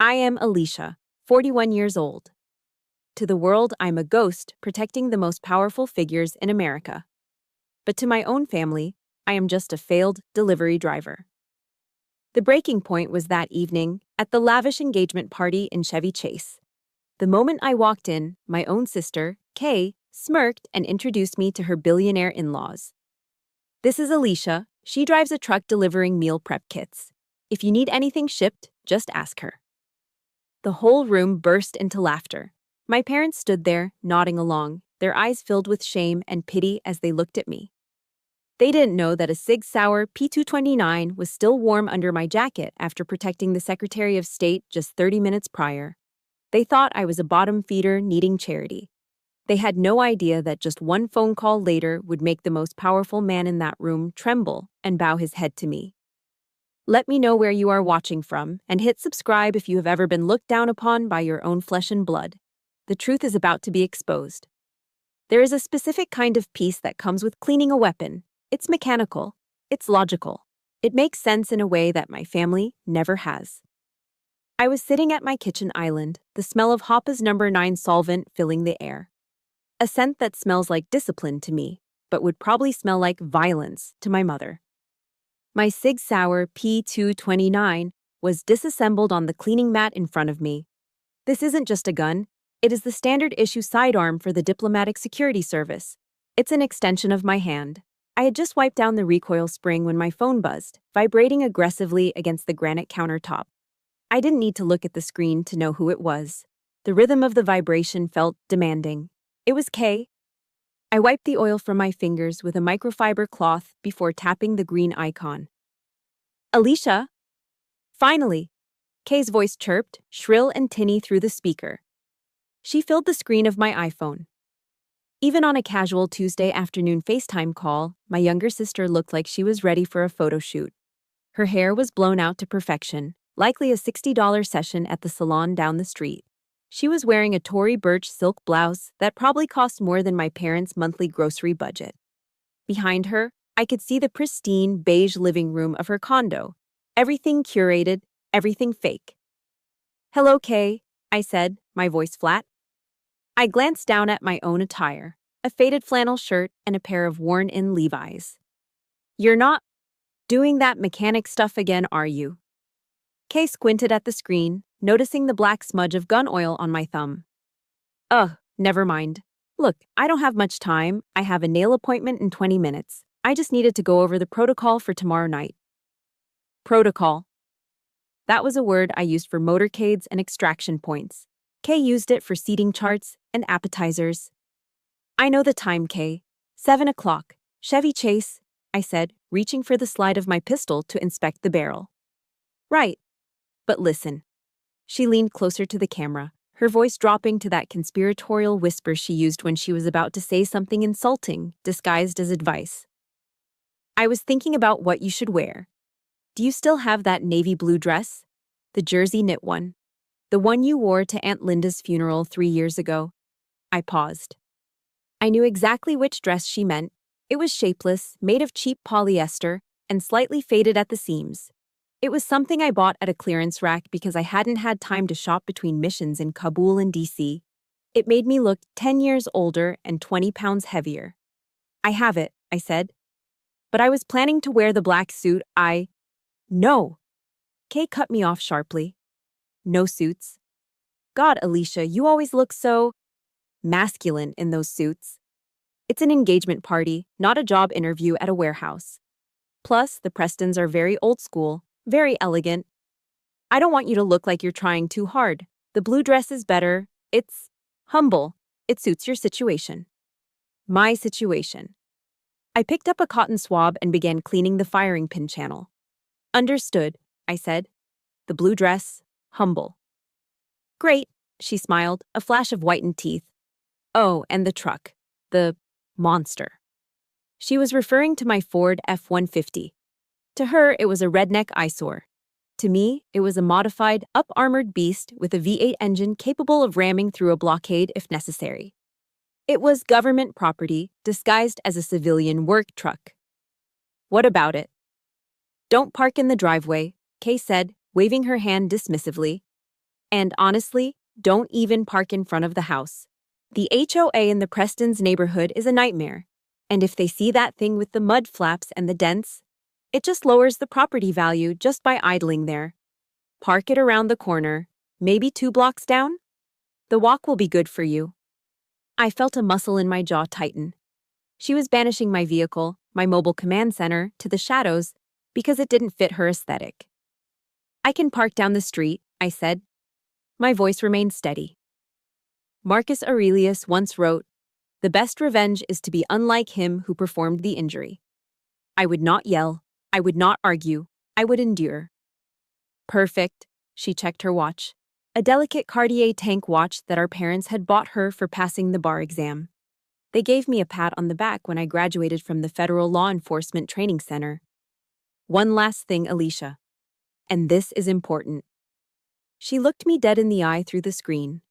I am Alicia, 41 years old. To the world, I'm a ghost protecting the most powerful figures in America. But to my own family, I am just a failed delivery driver. The breaking point was that evening at the lavish engagement party in Chevy Chase. The moment I walked in, my own sister, Kay, smirked and introduced me to her billionaire in-laws. This is Alicia. She drives a truck delivering meal prep kits. If you need anything shipped, just ask her. The whole room burst into laughter. My parents stood there, nodding along, their eyes filled with shame and pity as they looked at me. They didn't know that a Sig Sauer P229 was still warm under my jacket after protecting the Secretary of State just 30 minutes prior. They thought I was a bottom feeder needing charity. They had no idea that just one phone call later would make the most powerful man in that room tremble and bow his head to me. Let me know where you are watching from, and hit subscribe if you have ever been looked down upon by your own flesh and blood. The truth is about to be exposed. There is a specific kind of peace that comes with cleaning a weapon. It's mechanical. It's logical. It makes sense in a way that my family never has. I was sitting at my kitchen island, the smell of Hoppa's No. 9 solvent filling the air. A scent that smells like discipline to me, but would probably smell like violence to my mother. My Sig Sauer P229 was disassembled on the cleaning mat in front of me. This isn't just a gun. It is the standard issue sidearm for the Diplomatic Security Service. It's an extension of my hand. I had just wiped down the recoil spring when my phone buzzed, vibrating aggressively against the granite countertop. I didn't need to look at the screen to know who it was. The rhythm of the vibration felt demanding. It was Kay. I wiped the oil from my fingers with a microfiber cloth before tapping the green icon. Alicia? Finally! Kay's voice chirped, shrill and tinny through the speaker. She filled the screen of my iPhone. Even on a casual Tuesday afternoon FaceTime call, my younger sister looked like she was ready for a photo shoot. Her hair was blown out to perfection, likely a $60 session at the salon down the street. She was wearing a Tory Burch silk blouse that probably cost more than my parents' monthly grocery budget. Behind her, I could see the pristine beige living room of her condo. Everything curated, everything fake. Hello, Kay, I said, my voice flat. I glanced down at my own attire, a faded flannel shirt and a pair of worn-in Levi's. You're not doing that mechanic stuff again, are you? Kay squinted at the screen, noticing the black smudge of gun oil on my thumb. Ugh, never mind. Look, I don't have much time. I have a nail appointment in 20 minutes. I just needed to go over the protocol for tomorrow night. Protocol. That was a word I used for motorcades and extraction points. Kay used it for seating charts and appetizers. I know the time, Kay. 7 o'clock. Chevy Chase, I said, reaching for the slide of my pistol to inspect the barrel. Right. But listen. She leaned closer to the camera, her voice dropping to that conspiratorial whisper she used when she was about to say something insulting, disguised as advice. I was thinking about what you should wear. Do you still have that navy blue dress? The jersey knit one. The one you wore to Aunt Linda's funeral 3 years ago. I paused. I knew exactly which dress she meant. It was shapeless, made of cheap polyester, and slightly faded at the seams. It was something I bought at a clearance rack because I hadn't had time to shop between missions in Kabul and DC. It made me look 10 years older and 20 pounds heavier. I have it, I said. But I was planning to wear the black suit. No. Kay cut me off sharply. No suits. God, Alicia, you always look so masculine in those suits. It's an engagement party, not a job interview at a warehouse. Plus, the Prestons are very old school. Very elegant. I don't want you to look like you're trying too hard. The blue dress is better. It's humble. It suits your situation. My situation. I picked up a cotton swab and began cleaning the firing pin channel. Understood, I said. The blue dress, humble. Great, she smiled, a flash of whitened teeth. Oh, and the truck. The monster. She was referring to my Ford F-150. To her, it was a redneck eyesore. To me, it was a modified, up-armored beast with a V8 engine capable of ramming through a blockade if necessary. It was government property, disguised as a civilian work truck. What about it? Don't park in the driveway, Kay said, waving her hand dismissively. And honestly, don't even park in front of the house. The HOA in the Preston's neighborhood is a nightmare. And if they see that thing with the mud flaps and the dents, it just lowers the property value just by idling there. Park it around the corner, maybe 2 blocks down. The walk will be good for you. I felt a muscle in my jaw tighten. She was banishing my vehicle, my mobile command center, to the shadows because it didn't fit her aesthetic. I can park down the street, I said. My voice remained steady. Marcus Aurelius once wrote, "The best revenge is to be unlike him who performed the injury." I would not yell. I would not argue. I would endure. Perfect. She checked her watch. A delicate Cartier tank watch that our parents had bought her for passing the bar exam. They gave me a pat on the back when I graduated from the Federal Law Enforcement Training Center. One last thing, Alicia. And this is important. She looked me dead in the eye through the screen.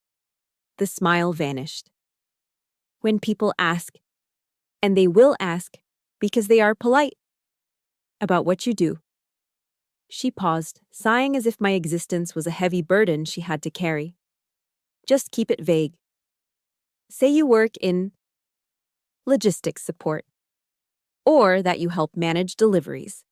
The smile vanished. When people ask, and they will ask, because they are polite, about what you do. She paused, sighing as if my existence was a heavy burden she had to carry. Just keep it vague. Say you work in logistics support, or that you help manage deliveries.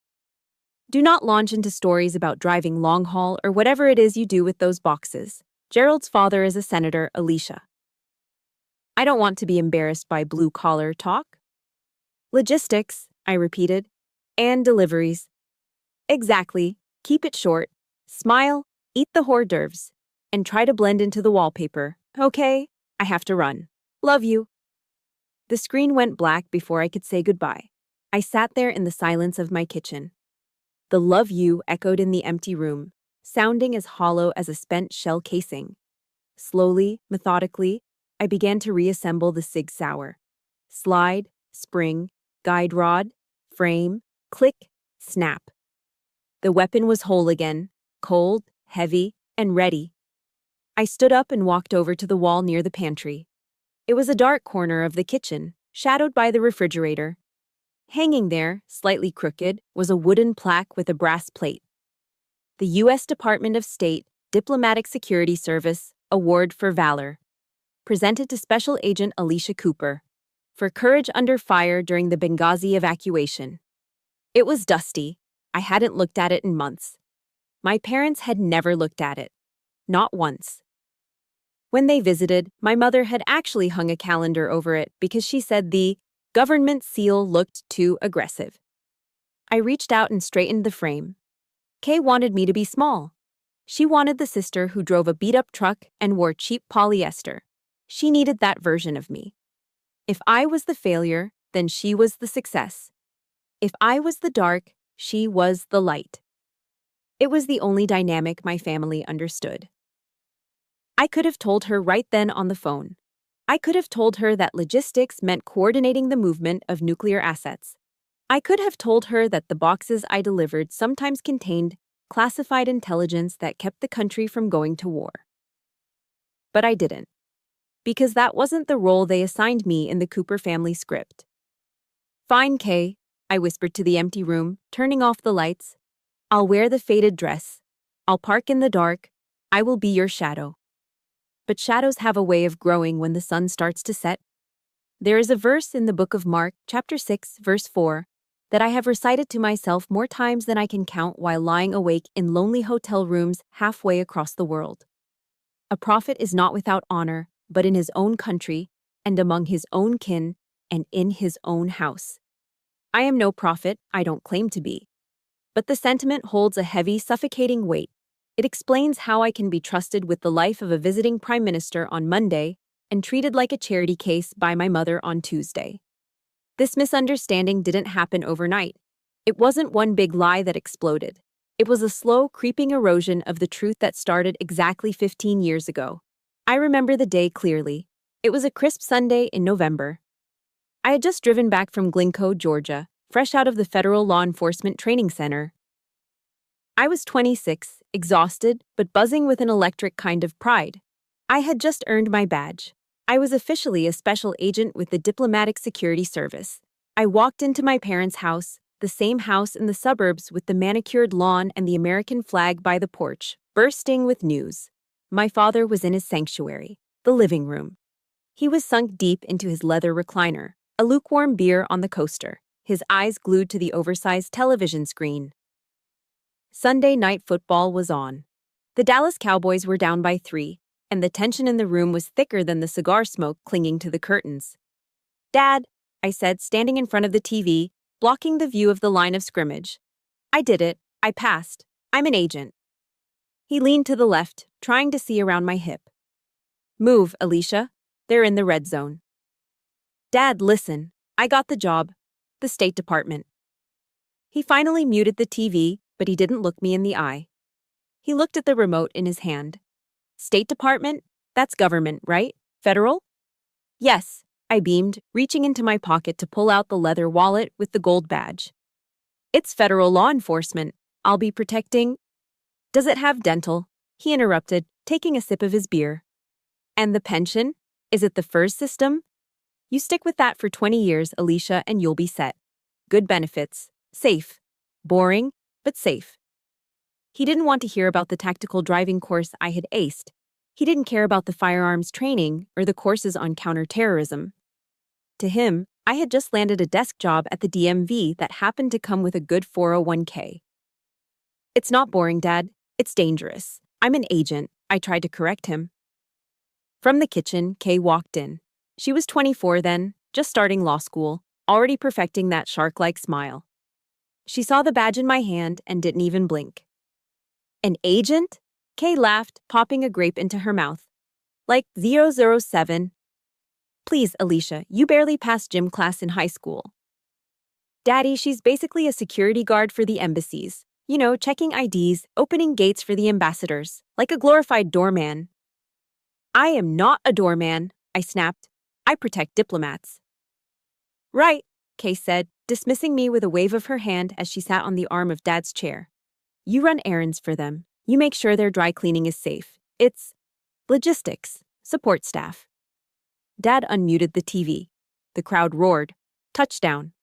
Do not launch into stories about driving long haul or whatever it is you do with those boxes. Gerald's father is a senator, Alicia. I don't want to be embarrassed by blue-collar talk. Logistics, I repeated, and deliveries. Exactly. Keep it short. Smile, eat the hors d'oeuvres, and try to blend into the wallpaper. Okay, I have to run. Love you. The screen went black before I could say goodbye. I sat there in the silence of my kitchen. The love you echoed in the empty room, sounding as hollow as a spent shell casing. Slowly, methodically, I began to reassemble the Sig Sauer. Slide, spring, guide rod, frame, click, snap. The weapon was whole again, cold, heavy, and ready. I stood up and walked over to the wall near the pantry. It was a dark corner of the kitchen, shadowed by the refrigerator. Hanging there, slightly crooked, was a wooden plaque with a brass plate. The U.S. Department of State Diplomatic Security Service Award for Valor, presented to Special Agent Alicia Cooper, for courage under fire during the Benghazi evacuation. It was dusty. I hadn't looked at it in months. My parents had never looked at it. Not once. When they visited, my mother had actually hung a calendar over it because she said the government seal looked too aggressive. I reached out and straightened the frame. Kay wanted me to be small. She wanted the sister who drove a beat-up truck and wore cheap polyester. She needed that version of me. If I was the failure, then she was the success. If I was the dark, she was the light. It was the only dynamic my family understood. I could have told her right then on the phone. I could have told her that logistics meant coordinating the movement of nuclear assets. I could have told her that the boxes I delivered sometimes contained classified intelligence that kept the country from going to war. But I didn't. Because that wasn't the role they assigned me in the Cooper family script. Fine, Kay, I whispered to the empty room, turning off the lights. I'll wear the faded dress. I'll park in the dark. I will be your shadow. But shadows have a way of growing when the sun starts to set. There is a verse in the book of Mark, chapter 6, verse 4, that I have recited to myself more times than I can count while lying awake in lonely hotel rooms halfway across the world. A prophet is not without honor, but in his own country, and among his own kin, and in his own house. I am no prophet, I don't claim to be. But the sentiment holds a heavy, suffocating weight. It explains how I can be trusted with the life of a visiting prime minister on Monday and treated like a charity case by my mother on Tuesday. This misunderstanding didn't happen overnight. It wasn't one big lie that exploded. It was a slow, creeping erosion of the truth that started exactly 15 years ago. I remember the day clearly. It was a crisp Sunday in November. I had just driven back from Glencoe, Georgia, fresh out of the Federal Law Enforcement Training Center. I was 26, exhausted, but buzzing with an electric kind of pride. I had just earned my badge. I was officially a special agent with the Diplomatic Security Service. I walked into my parents' house, the same house in the suburbs with the manicured lawn and the American flag by the porch, bursting with news. My father was in his sanctuary, the living room. He was sunk deep into his leather recliner, a lukewarm beer on the coaster, his eyes glued to the oversized television screen. Sunday night football was on. The Dallas Cowboys were down by 3, and the tension in the room was thicker than the cigar smoke clinging to the curtains. "Dad," I said, standing in front of the TV, blocking the view of the line of scrimmage. "I did it. I passed. I'm an agent." He leaned to the left, trying to see around my hip. "Move, Alicia. They're in the red zone." "Dad, listen. I got the job. The State Department." He finally muted the TV, but he didn't look me in the eye. He looked at the remote in his hand. "State Department? That's government, right? Federal?" "Yes," I beamed, reaching into my pocket to pull out the leather wallet with the gold badge. "It's federal law enforcement. I'll be protecting—" "Does it have dental?" he interrupted, taking a sip of his beer. "And the pension? Is it the FERS system? You stick with that for 20 years, Alicia, and you'll be set. Good benefits. Safe. Boring, but safe." He didn't want to hear about the tactical driving course I had aced. He didn't care about the firearms training or the courses on counterterrorism. To him, I had just landed a desk job at the DMV that happened to come with a good 401k. "It's not boring, Dad. It's dangerous. I'm an agent," I tried to correct him. From the kitchen, Kay walked in. She was 24 then, just starting law school, already perfecting that shark-like smile. She saw the badge in my hand and didn't even blink. "An agent?" Kay laughed, popping a grape into her mouth. "Like 007. Please, Alicia, you barely passed gym class in high school." "Daddy, she's basically a security guard for the embassies. You know, checking IDs, opening gates for the ambassadors, like a glorified doorman." "I am not a doorman," I snapped. "I protect diplomats." "Right," Kay said, dismissing me with a wave of her hand as she sat on the arm of Dad's chair. "You run errands for them. You make sure their dry cleaning is safe. It's logistics, support staff." Dad unmuted the TV. The crowd roared. "Touchdown."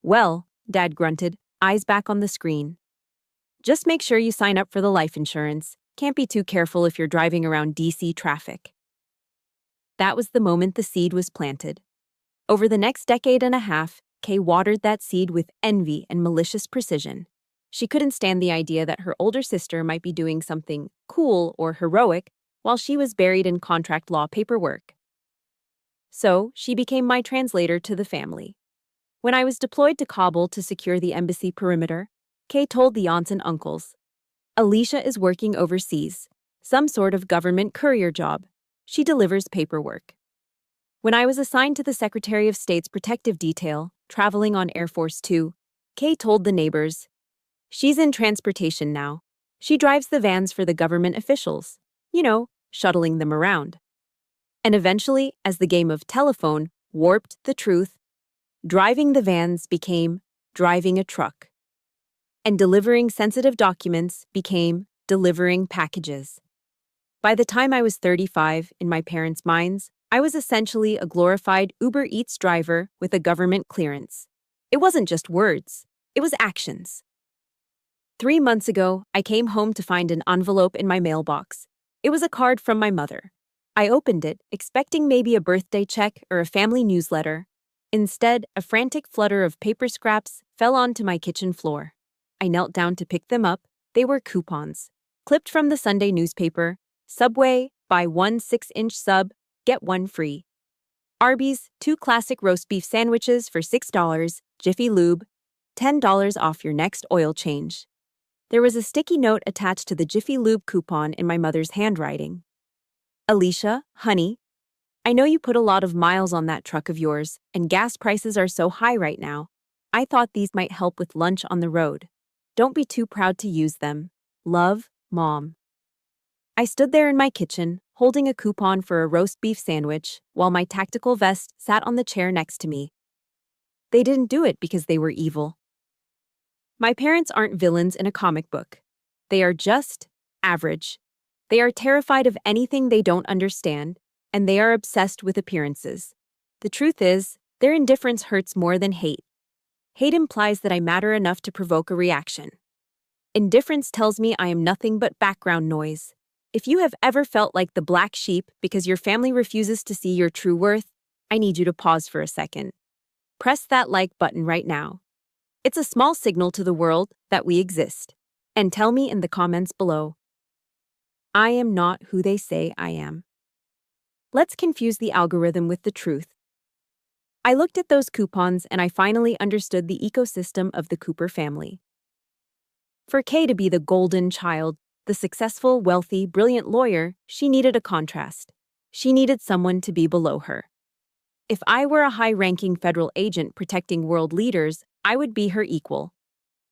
"Well," Dad grunted, eyes back on the screen. "Just make sure you sign up for the life insurance. Can't be too careful if you're driving around DC traffic." That was the moment the seed was planted. Over the next decade and a half, Kay watered that seed with envy and malicious precision. She couldn't stand the idea that her older sister might be doing something cool or heroic while she was buried in contract law paperwork. So, she became my translator to the family. When I was deployed to Kabul to secure the embassy perimeter, Kay told the aunts and uncles, "Alicia is working overseas, some sort of government courier job. She delivers paperwork." When I was assigned to the Secretary of State's protective detail, traveling on Air Force 2, Kay told the neighbors, "She's in transportation now. She drives the vans for the government officials, you know, shuttling them around." And eventually, as the game of telephone warped the truth, driving the vans became driving a truck. And delivering sensitive documents became delivering packages. By the time I was 35, in my parents' minds, I was essentially a glorified Uber Eats driver with a government clearance. It wasn't just words, it was actions. 3 months ago, I came home to find an envelope in my mailbox. It was a card from my mother. I opened it, expecting maybe a birthday check or a family newsletter. Instead, a frantic flutter of paper scraps fell onto my kitchen floor. I knelt down to pick them up. They were coupons, clipped from the Sunday newspaper. Subway, buy 1 6-inch sub, get 1 free. Arby's, 2 classic roast beef sandwiches for $6. Jiffy Lube, $10 off your next oil change. There was a sticky note attached to the Jiffy Lube coupon in my mother's handwriting. "Alicia, honey, I know you put a lot of miles on that truck of yours, and gas prices are so high right now. I thought these might help with lunch on the road. Don't be too proud to use them. Love, Mom." I stood there in my kitchen, holding a coupon for a roast beef sandwich, while my tactical vest sat on the chair next to me. They didn't do it because they were evil. My parents aren't villains in a comic book. They are just average. They are terrified of anything they don't understand, and they are obsessed with appearances. The truth is, their indifference hurts more than hate. Hate implies that I matter enough to provoke a reaction. Indifference tells me I am nothing but background noise. If you have ever felt like the black sheep because your family refuses to see your true worth, I need you to pause for a second. Press that like button right now. It's a small signal to the world that we exist. And tell me in the comments below, I am not who they say I am. Let's confuse the algorithm with the truth. I looked at those coupons and I finally understood the ecosystem of the Cooper family. For Kay to be the golden child, the successful, wealthy, brilliant lawyer, she needed a contrast. She needed someone to be below her. If I were a high-ranking federal agent protecting world leaders, I would be her equal.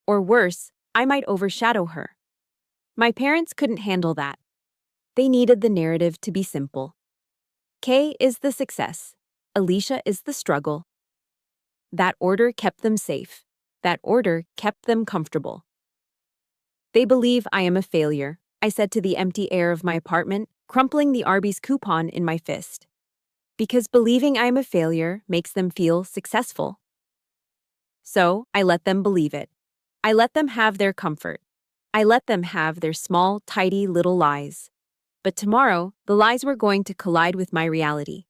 Or worse, I might overshadow her. My parents couldn't handle that. They needed the narrative to be simple. Kay is the success. Alicia is the struggle. That order kept them safe. That order kept them comfortable. They believe I am a failure, I said to the empty air of my apartment, crumpling the Arby's coupon in my fist. Because believing I am a failure makes them feel successful. So, I let them believe it. I let them have their comfort. I let them have their small, tidy little lies. But tomorrow, the lies were going to collide with my reality.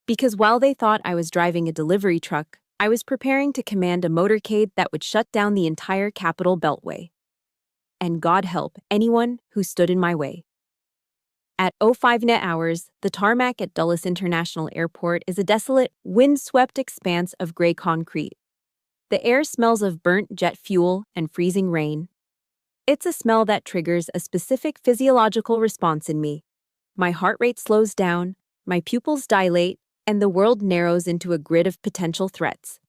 Because while they thought I was driving a delivery truck, I was preparing to command a motorcade that would shut down the entire Capitol Beltway. And God help anyone who stood in my way. At 05 net hours, the tarmac at Dulles International Airport is a desolate, wind-swept expanse of gray concrete. The air smells of burnt jet fuel and freezing rain. It's a smell that triggers a specific physiological response in me. My heart rate slows down, my pupils dilate, and the world narrows into a grid of potential threats.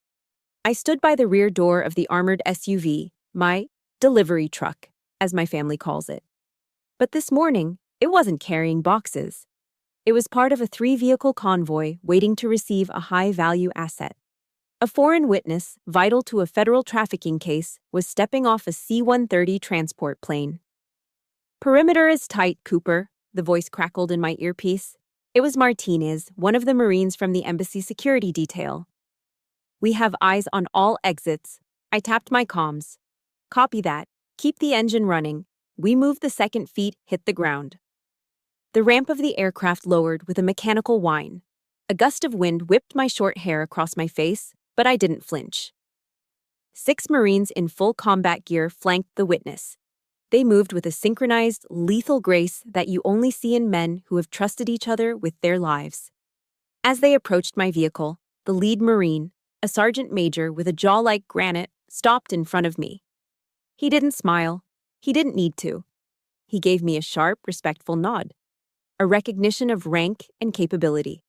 I stood by the rear door of the armored SUV, my delivery truck, as my family calls it. But this morning, it wasn't carrying boxes. It was part of a 3-vehicle convoy waiting to receive a high-value asset. A foreign witness, vital to a federal trafficking case, was stepping off a C-130 transport plane. Perimeter is tight, Cooper, the voice crackled in my earpiece. It was Martinez, one of the Marines from the embassy security detail. We have eyes on all exits. I tapped my comms. Copy that. Keep the engine running. We move the second feet hit the ground. The ramp of the aircraft lowered with a mechanical whine. A gust of wind whipped my short hair across my face, but I didn't flinch. 6 Marines in full combat gear flanked the witness. They moved with a synchronized, lethal grace that you only see in men who have trusted each other with their lives. As they approached my vehicle, the lead Marine, a sergeant major with a jaw like granite, stopped in front of me. He didn't smile. He didn't need to. He gave me a sharp, respectful nod. A recognition of rank and capability.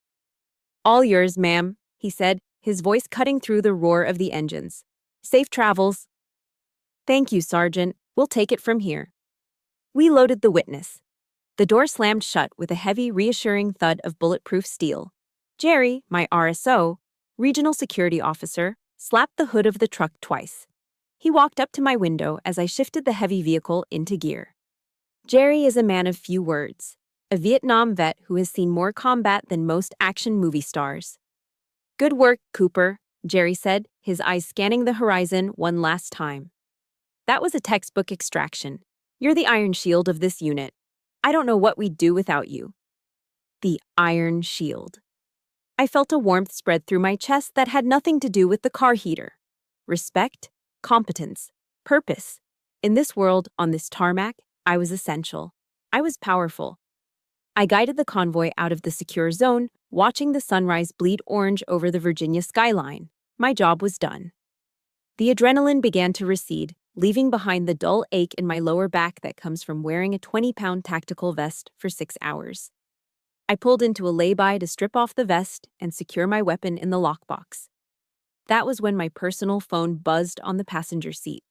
All yours, ma'am, he said, his voice cutting through the roar of the engines. Safe travels. Thank you, Sergeant. We'll take it from here. We loaded the witness. The door slammed shut with a heavy, reassuring thud of bulletproof steel. Jerry, my RSO, regional security officer, slapped the hood of the truck twice. He walked up to my window as I shifted the heavy vehicle into gear. Jerry is a man of few words, a Vietnam vet who has seen more combat than most action movie stars. Good work, Cooper, Jerry said, his eyes scanning the horizon one last time. That was a textbook extraction. You're the Iron Shield of this unit. I don't know what we'd do without you. The Iron Shield. I felt a warmth spread through my chest that had nothing to do with the car heater. Respect, competence, purpose. In this world, on this tarmac, I was essential. I was powerful. I guided the convoy out of the secure zone, watching the sunrise bleed orange over the Virginia skyline. My job was done. The adrenaline began to recede, leaving behind the dull ache in my lower back that comes from wearing a 20-pound tactical vest for 6 hours. I pulled into a lay-by to strip off the vest and secure my weapon in the lockbox. That was when my personal phone buzzed on the passenger seat.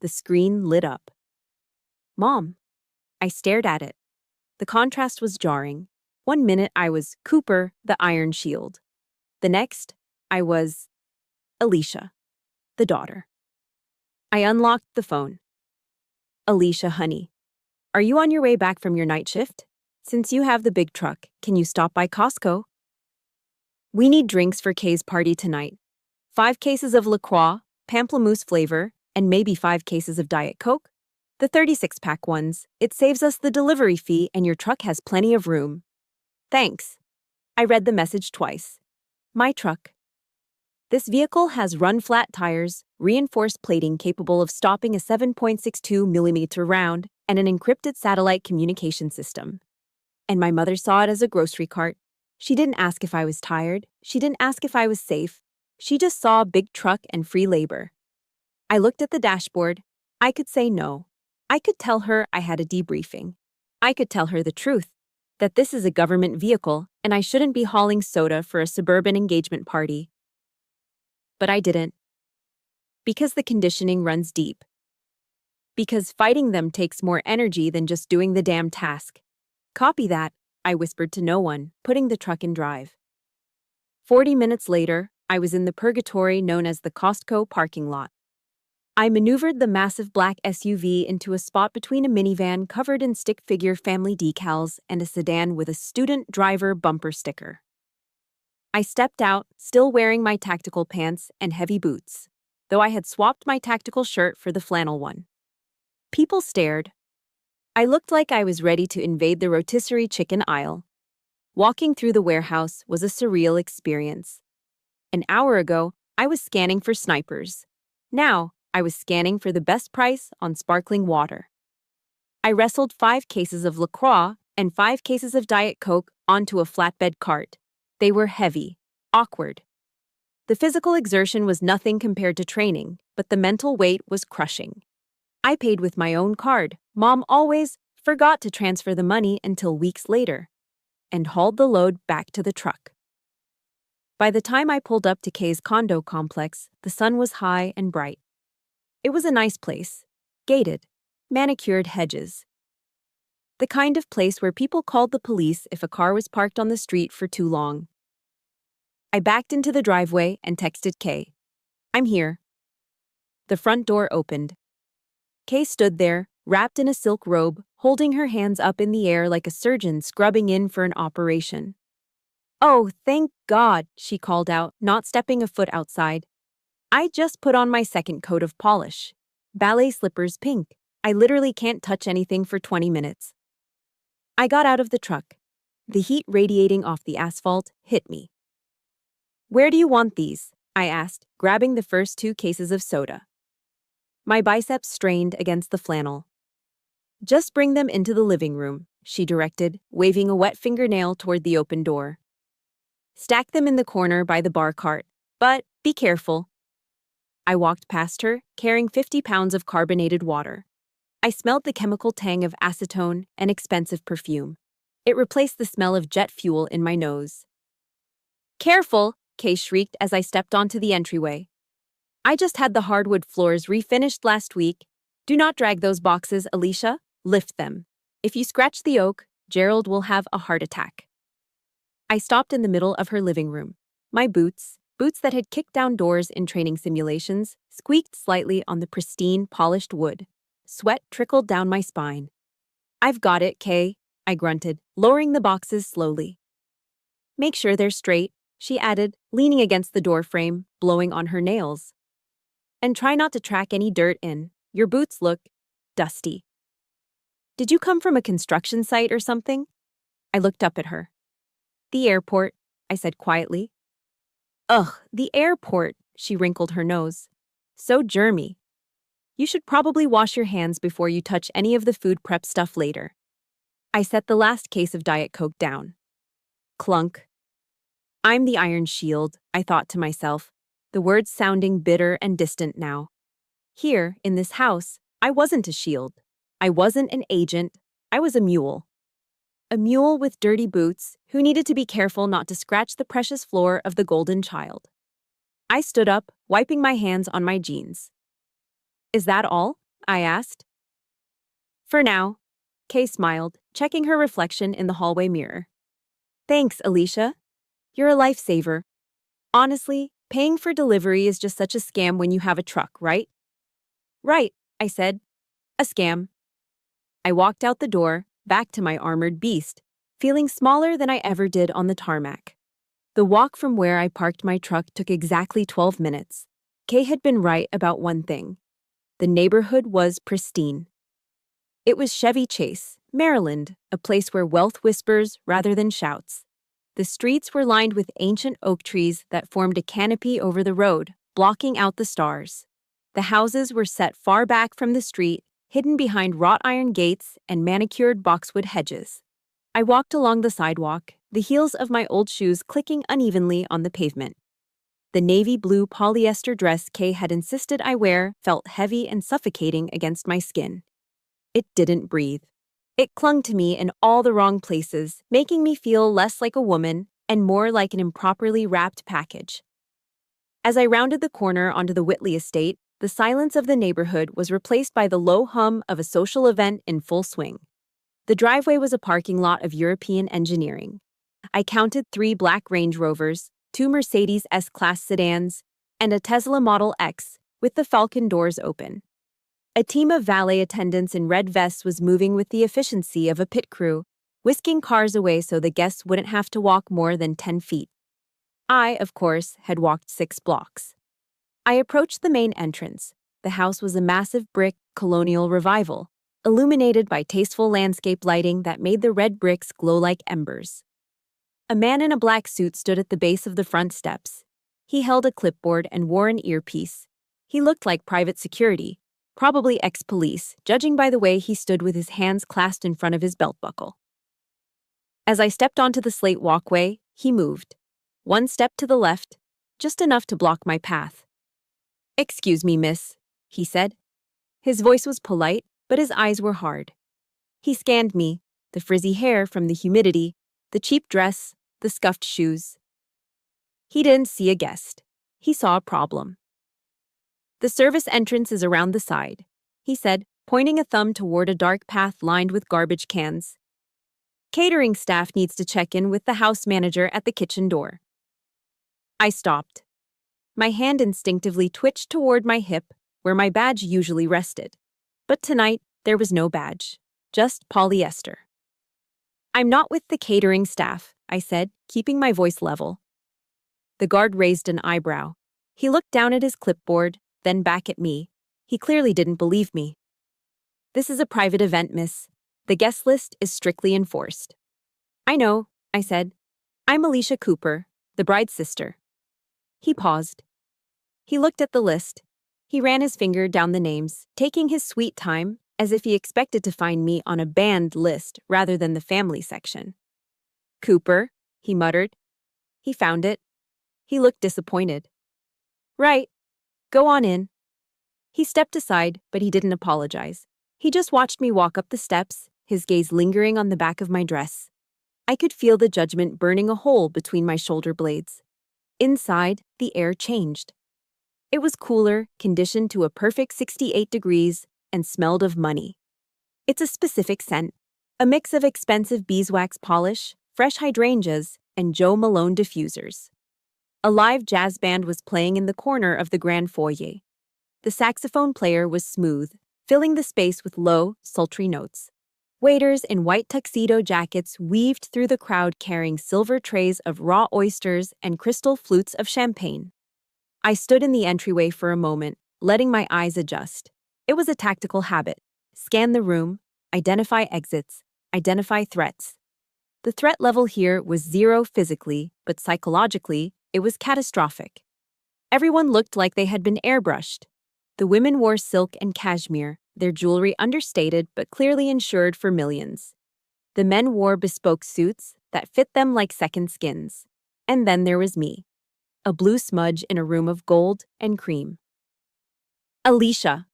The screen lit up. Mom. I stared at it. The contrast was jarring. 1 minute I was Cooper, the Iron Shield. The next, I was Alicia, the daughter. I unlocked the phone. Alicia, honey, are you on your way back from your night shift? Since you have the big truck, can you stop by Costco? We need drinks for Kay's party tonight. 5 cases of La Croix, pamplemousse flavor, and maybe 5 cases of Diet Coke. The 36-pack ones. It saves us the delivery fee and your truck has plenty of room. Thanks. I read the message twice. My truck. This vehicle has run-flat tires, reinforced plating capable of stopping a 7.62mm round, and an encrypted satellite communication system. And my mother saw it as a grocery cart. She didn't ask if I was tired. She didn't ask if I was safe. She just saw a big truck and free labor. I looked at the dashboard. I could say no. I could tell her I had a debriefing. I could tell her the truth, that this is a government vehicle and I shouldn't be hauling soda for a suburban engagement party. But I didn't. Because the conditioning runs deep. Because fighting them takes more energy than just doing the damn task. Copy that, I whispered to no one, putting the truck in drive. 40 minutes later, I was in the purgatory known as the Costco parking lot. I maneuvered the massive black SUV into a spot between a minivan covered in stick figure family decals and a sedan with a student driver bumper sticker. I stepped out, still wearing my tactical pants and heavy boots, though I had swapped my tactical shirt for the flannel one. People stared. I looked like I was ready to invade the rotisserie chicken aisle. Walking through the warehouse was a surreal experience. An hour ago, I was scanning for snipers. Now, I was scanning for the best price on sparkling water. I wrestled 5 cases of LaCroix and 5 cases of Diet Coke onto a flatbed cart. They were heavy, awkward. The physical exertion was nothing compared to training, but the mental weight was crushing. I paid with my own card. Mom always forgot to transfer the money until weeks later, and hauled the load back to the truck. By the time I pulled up to Kay's condo complex, the sun was high and bright. It was a nice place, gated, manicured hedges. The kind of place where people called the police if a car was parked on the street for too long. I backed into the driveway and texted Kay. I'm here. The front door opened. Kay stood there, wrapped in a silk robe, holding her hands up in the air like a surgeon scrubbing in for an operation. Oh, thank God, she called out, not stepping a foot outside. I just put on my second coat of polish. Ballet slippers pink. I literally can't touch anything for 20 minutes. I got out of the truck. The heat radiating off the asphalt hit me. Where do you want these? I asked, grabbing the first 2 cases of soda. My biceps strained against the flannel. Just bring them into the living room, she directed, waving a wet fingernail toward the open door. Stack them in the corner by the bar cart, but be careful. I walked past her, carrying 50 pounds of carbonated water. I smelled the chemical tang of acetone and expensive perfume. It replaced the smell of jet fuel in my nose. Careful, Kay shrieked as I stepped onto the entryway. I just had the hardwood floors refinished last week. Do not drag those boxes, Alicia. Lift them. If you scratch the oak, Gerald will have a heart attack. I stopped in the middle of her living room. My boots that had kicked down doors in training simulations, squeaked slightly on the pristine, polished wood. Sweat trickled down my spine. I've got it, Kay, I grunted, lowering the boxes slowly. Make sure they're straight, she added, leaning against the doorframe, blowing on her nails. And try not to track any dirt in. Your boots look dusty. Did you come from a construction site or something? I looked up at her. The airport, I said quietly. Ugh, the airport, she wrinkled her nose. So germy. You should probably wash your hands before you touch any of the food prep stuff later. I set the last case of Diet Coke down. Clunk. I'm the Iron Shield, I thought to myself, the words sounding bitter and distant now. Here, in this house, I wasn't a shield. I wasn't an agent. I was a mule. A mule with dirty boots who needed to be careful not to scratch the precious floor of the Golden Child. I stood up, wiping my hands on my jeans. Is that all? I asked. For now, Kay smiled, checking her reflection in the hallway mirror. Thanks, Alicia. You're a lifesaver. Honestly, paying for delivery is just such a scam when you have a truck, right? Right, I said. A scam. I walked out the door, back to my armored beast, feeling smaller than I ever did on the tarmac. The walk from where I parked my truck took exactly 12 minutes. Kay had been right about one thing. The neighborhood was pristine. It was Chevy Chase, Maryland, a place where wealth whispers rather than shouts. The streets were lined with ancient oak trees that formed a canopy over the road, blocking out the stars. The houses were set far back from the street, hidden behind wrought iron gates and manicured boxwood hedges. I walked along the sidewalk, the heels of my old shoes clicking unevenly on the pavement. The navy blue polyester dress Kay had insisted I wear felt heavy and suffocating against my skin. It didn't breathe. It clung to me in all the wrong places, making me feel less like a woman and more like an improperly wrapped package. As I rounded the corner onto the Whitley estate, the silence of the neighborhood was replaced by the low hum of a social event in full swing. The driveway was a parking lot of European engineering. I counted 3 black Range Rovers, 2 Mercedes S-Class sedans, and a Tesla Model X with the Falcon doors open. A team of valet attendants in red vests was moving with the efficiency of a pit crew, whisking cars away so the guests wouldn't have to walk more than 10 feet. I, of course, had walked 6 blocks. I approached the main entrance. The house was a massive brick colonial revival, illuminated by tasteful landscape lighting that made the red bricks glow like embers. A man in a black suit stood at the base of the front steps. He held a clipboard and wore an earpiece. He looked like private security, probably ex-police, judging by the way he stood with his hands clasped in front of his belt buckle. As I stepped onto the slate walkway, he moved. 1 step to the left, just enough to block my path. "Excuse me, miss," he said. His voice was polite, but his eyes were hard. He scanned me, the frizzy hair from the humidity, the cheap dress, the scuffed shoes. He didn't see a guest. He saw a problem. "The service entrance is around the side," he said, pointing a thumb toward a dark path lined with garbage cans. "Catering staff needs to check in with the house manager at the kitchen door." I stopped. My hand instinctively twitched toward my hip, where my badge usually rested. But tonight, there was no badge, just polyester. "I'm not with the catering staff," I said, keeping my voice level. The guard raised an eyebrow. He looked down at his clipboard, then back at me. He clearly didn't believe me. "This is a private event, miss. The guest list is strictly enforced." "I know," I said. "I'm Alicia Cooper, the bride's sister." He paused. He looked at the list. He ran his finger down the names, taking his sweet time, as if he expected to find me on a banned list rather than the family section. "Cooper," he muttered. He found it. He looked disappointed. "Right. Go on in." He stepped aside, but he didn't apologize. He just watched me walk up the steps, his gaze lingering on the back of my dress. I could feel the judgment burning a hole between my shoulder blades. Inside, the air changed. It was cooler, conditioned to a perfect 68 degrees, and smelled of money. It's a specific scent, a mix of expensive beeswax polish, fresh hydrangeas, and Joe Malone diffusers. A live jazz band was playing in the corner of the grand foyer. The saxophone player was smooth, filling the space with low, sultry notes. Waiters in white tuxedo jackets weaved through the crowd carrying silver trays of raw oysters and crystal flutes of champagne. I stood in the entryway for a moment, letting my eyes adjust. It was a tactical habit. Scan the room, identify exits, identify threats. The threat level here was 0 physically, but psychologically, it was catastrophic. Everyone looked like they had been airbrushed. The women wore silk and cashmere, their jewelry understated but clearly insured for millions. The men wore bespoke suits that fit them like second skins. And then there was me, a blue smudge in a room of gold and cream. "Alicia."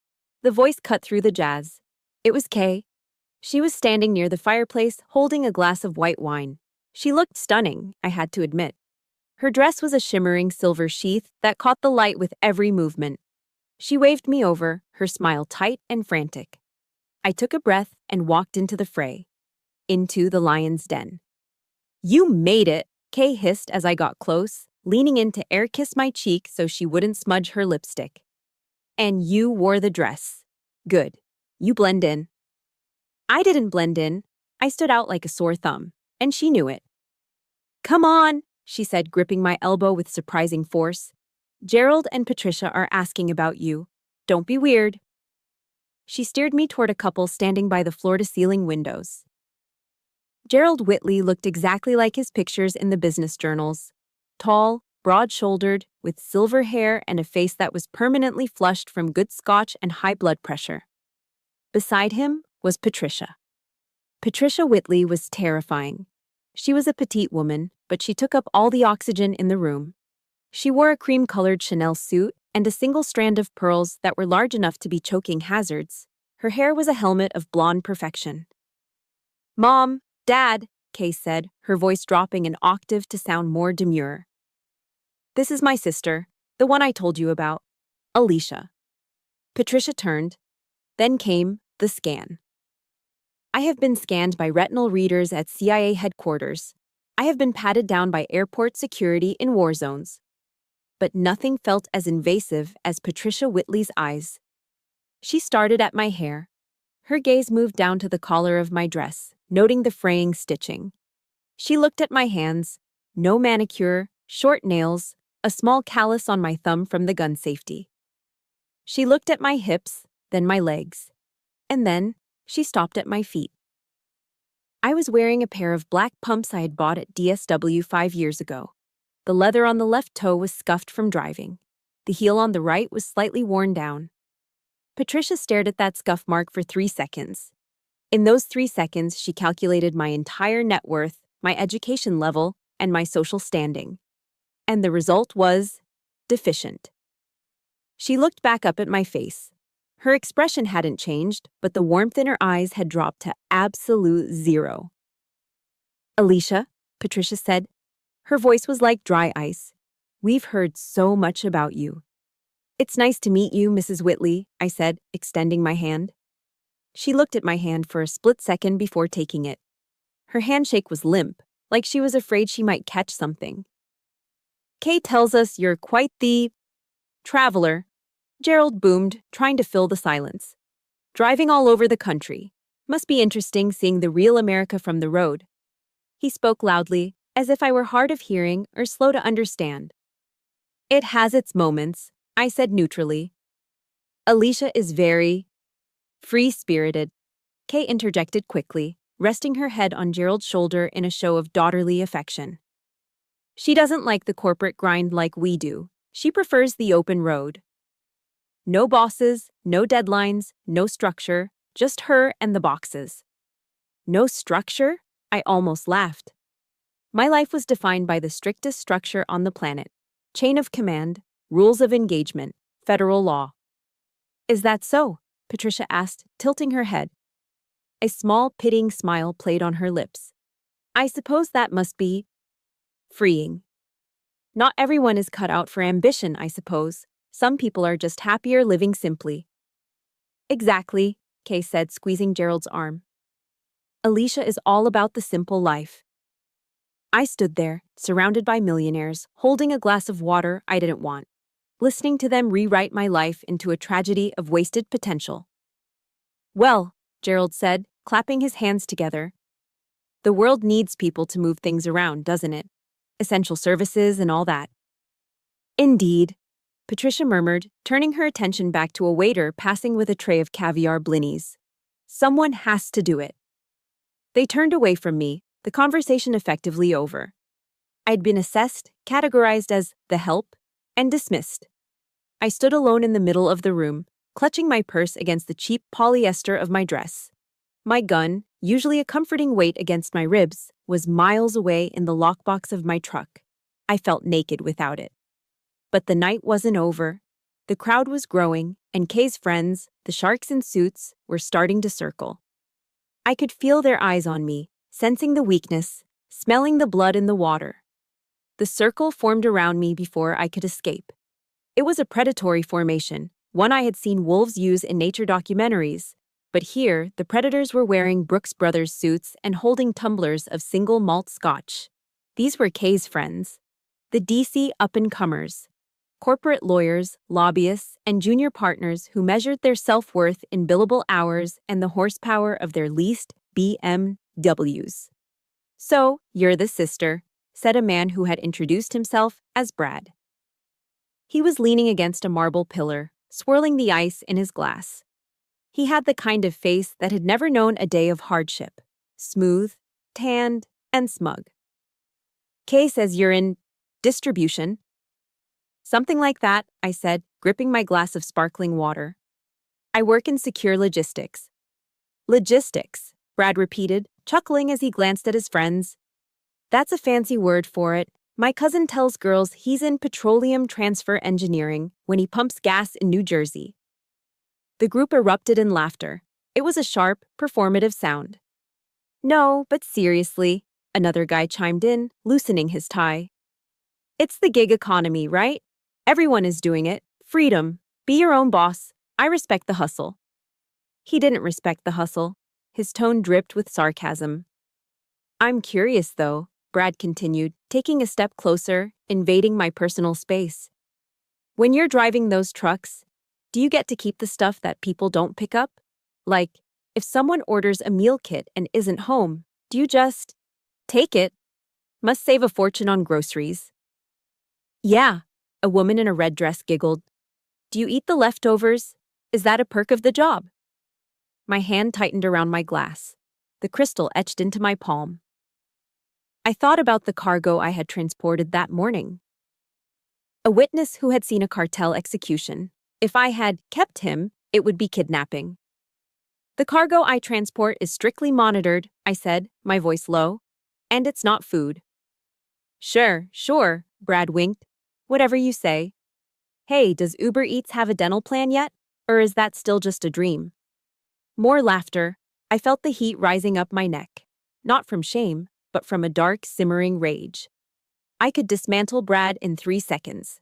The voice cut through the jazz. It was Kay. She was standing near the fireplace, holding a glass of white wine. She looked stunning, I had to admit. Her dress was a shimmering silver sheath that caught the light with every movement. She waved me over, her smile tight and frantic. I took a breath and walked into the fray. Into the lion's den. "You made it," Kay hissed as I got close, leaning in to air-kiss my cheek so she wouldn't smudge her lipstick. "And you wore the dress. Good. You blend in." I didn't blend in. I stood out like a sore thumb, and she knew it. "Come on," she said, gripping my elbow with surprising force. "Gerald and Patricia are asking about you. Don't be weird." She steered me toward a couple standing by the floor-to-ceiling windows. Gerald Whitley looked exactly like his pictures in the business journals. Tall, broad-shouldered, with silver hair and a face that was permanently flushed from good scotch and high blood pressure. Beside him was Patricia. Patricia Whitley was terrifying. She was a petite woman, but she took up all the oxygen in the room. She wore a cream-colored Chanel suit and a single strand of pearls that were large enough to be choking hazards. Her hair was a helmet of blonde perfection. "Mom, Dad," Kay said, her voice dropping an octave to sound more demure. "This is my sister, the one I told you about, Alicia." Patricia turned. Then came the scan. I have been scanned by retinal readers at CIA headquarters. I have been patted down by airport security in war zones. But nothing felt as invasive as Patricia Whitley's eyes. She started at my hair. Her gaze moved down to the collar of my dress, noting the fraying stitching. She looked at my hands. No manicure, short nails, a small callus on my thumb from the gun safety. She looked at my hips, then my legs. And then she stopped at my feet. I was wearing a pair of black pumps I had bought at DSW 5 years ago. The leather on the left toe was scuffed from driving. The heel on the right was slightly worn down. Patricia stared at that scuff mark for 3 seconds. In those 3 seconds, she calculated my entire net worth, my education level, and my social standing. And the result was deficient. She looked back up at my face. Her expression hadn't changed, but the warmth in her eyes had dropped to absolute zero. "Alicia," Patricia said. Her voice was like dry ice. "We've heard so much about you." "It's nice to meet you, Mrs. Whitley," I said, extending my hand. She looked at my hand for a split second before taking it. Her handshake was limp, like she was afraid she might catch something. "Kay tells us you're quite the traveler," Gerald boomed, trying to fill the silence. "Driving all over the country. Must be interesting seeing the real America from the road." He spoke loudly, as if I were hard of hearing or slow to understand. "It has its moments," I said neutrally. "Alicia is very free-spirited," Kay interjected quickly, resting her head on Gerald's shoulder in a show of daughterly affection. "She doesn't like the corporate grind like we do. She prefers the open road. No bosses, no deadlines, no structure, just her and the boxes." "No structure?" I almost laughed. My life was defined by the strictest structure on the planet. Chain of command, rules of engagement, federal law. "Is that so?" Patricia asked, tilting her head. A small, pitying smile played on her lips. "I suppose that must be freeing. Not everyone is cut out for ambition, I suppose. Some people are just happier living simply." "Exactly," Kay said, squeezing Gerald's arm. "Alicia is all about the simple life." I stood there, surrounded by millionaires, holding a glass of water I didn't want, listening to them rewrite my life into a tragedy of wasted potential. "Well," Gerald said, clapping his hands together, "the world needs people to move things around, doesn't it? Essential services and all that." "Indeed," Patricia murmured, turning her attention back to a waiter passing with a tray of caviar blinis. "Someone has to do it." They turned away from me, the conversation effectively over. I'd been assessed, categorized as the help, and dismissed. I stood alone in the middle of the room, clutching my purse against the cheap polyester of my dress. My gun, usually a comforting weight against my ribs, was miles away in the lockbox of my truck. I felt naked without it. But the night wasn't over. The crowd was growing, and Kay's friends, the sharks in suits, were starting to circle. I could feel their eyes on me, sensing the weakness, smelling the blood in the water. The circle formed around me before I could escape. It was a predatory formation, one I had seen wolves use in nature documentaries, but here the predators were wearing Brooks Brothers suits and holding tumblers of single malt scotch. These were Kay's friends, the DC up-and-comers, corporate lawyers, lobbyists, and junior partners who measured their self-worth in billable hours and the horsepower of their leased BMWs. "So, you're the sister," said a man who had introduced himself as Brad. He was leaning against a marble pillar, swirling the ice in his glass. He had the kind of face that had never known a day of hardship. Smooth, tanned, and smug. Kay says you're in distribution. Something like that, I said, gripping my glass of sparkling water. I work in secure logistics. Logistics, Brad repeated, chuckling as he glanced at his friends. That's a fancy word for it. My cousin tells girls he's in petroleum transfer engineering when he pumps gas in New Jersey. The group erupted in laughter. It was a sharp, performative sound. No, but seriously, another guy chimed in, loosening his tie. It's the gig economy, right? Everyone is doing it. Freedom. Be your own boss. I respect the hustle. He didn't respect the hustle. His tone dripped with sarcasm. I'm curious, though, Brad continued, taking a step closer, invading my personal space. When you're driving those trucks, do you get to keep the stuff that people don't pick up? Like, if someone orders a meal kit and isn't home, do you just take it? Must save a fortune on groceries. Yeah, a woman in a red dress giggled. Do you eat the leftovers? Is that a perk of the job? My hand tightened around my glass. The crystal etched into my palm. I thought about the cargo I had transported that morning. A witness who had seen a cartel execution. If I had kept him, it would be kidnapping. The cargo I transport is strictly monitored, I said, my voice low. And it's not food. Sure, Brad winked. Whatever you say. Hey, does Uber Eats have a dental plan yet? Or is that still just a dream? More laughter. I felt the heat rising up my neck. Not from shame, but from a dark, simmering rage. I could dismantle Brad in 3 seconds.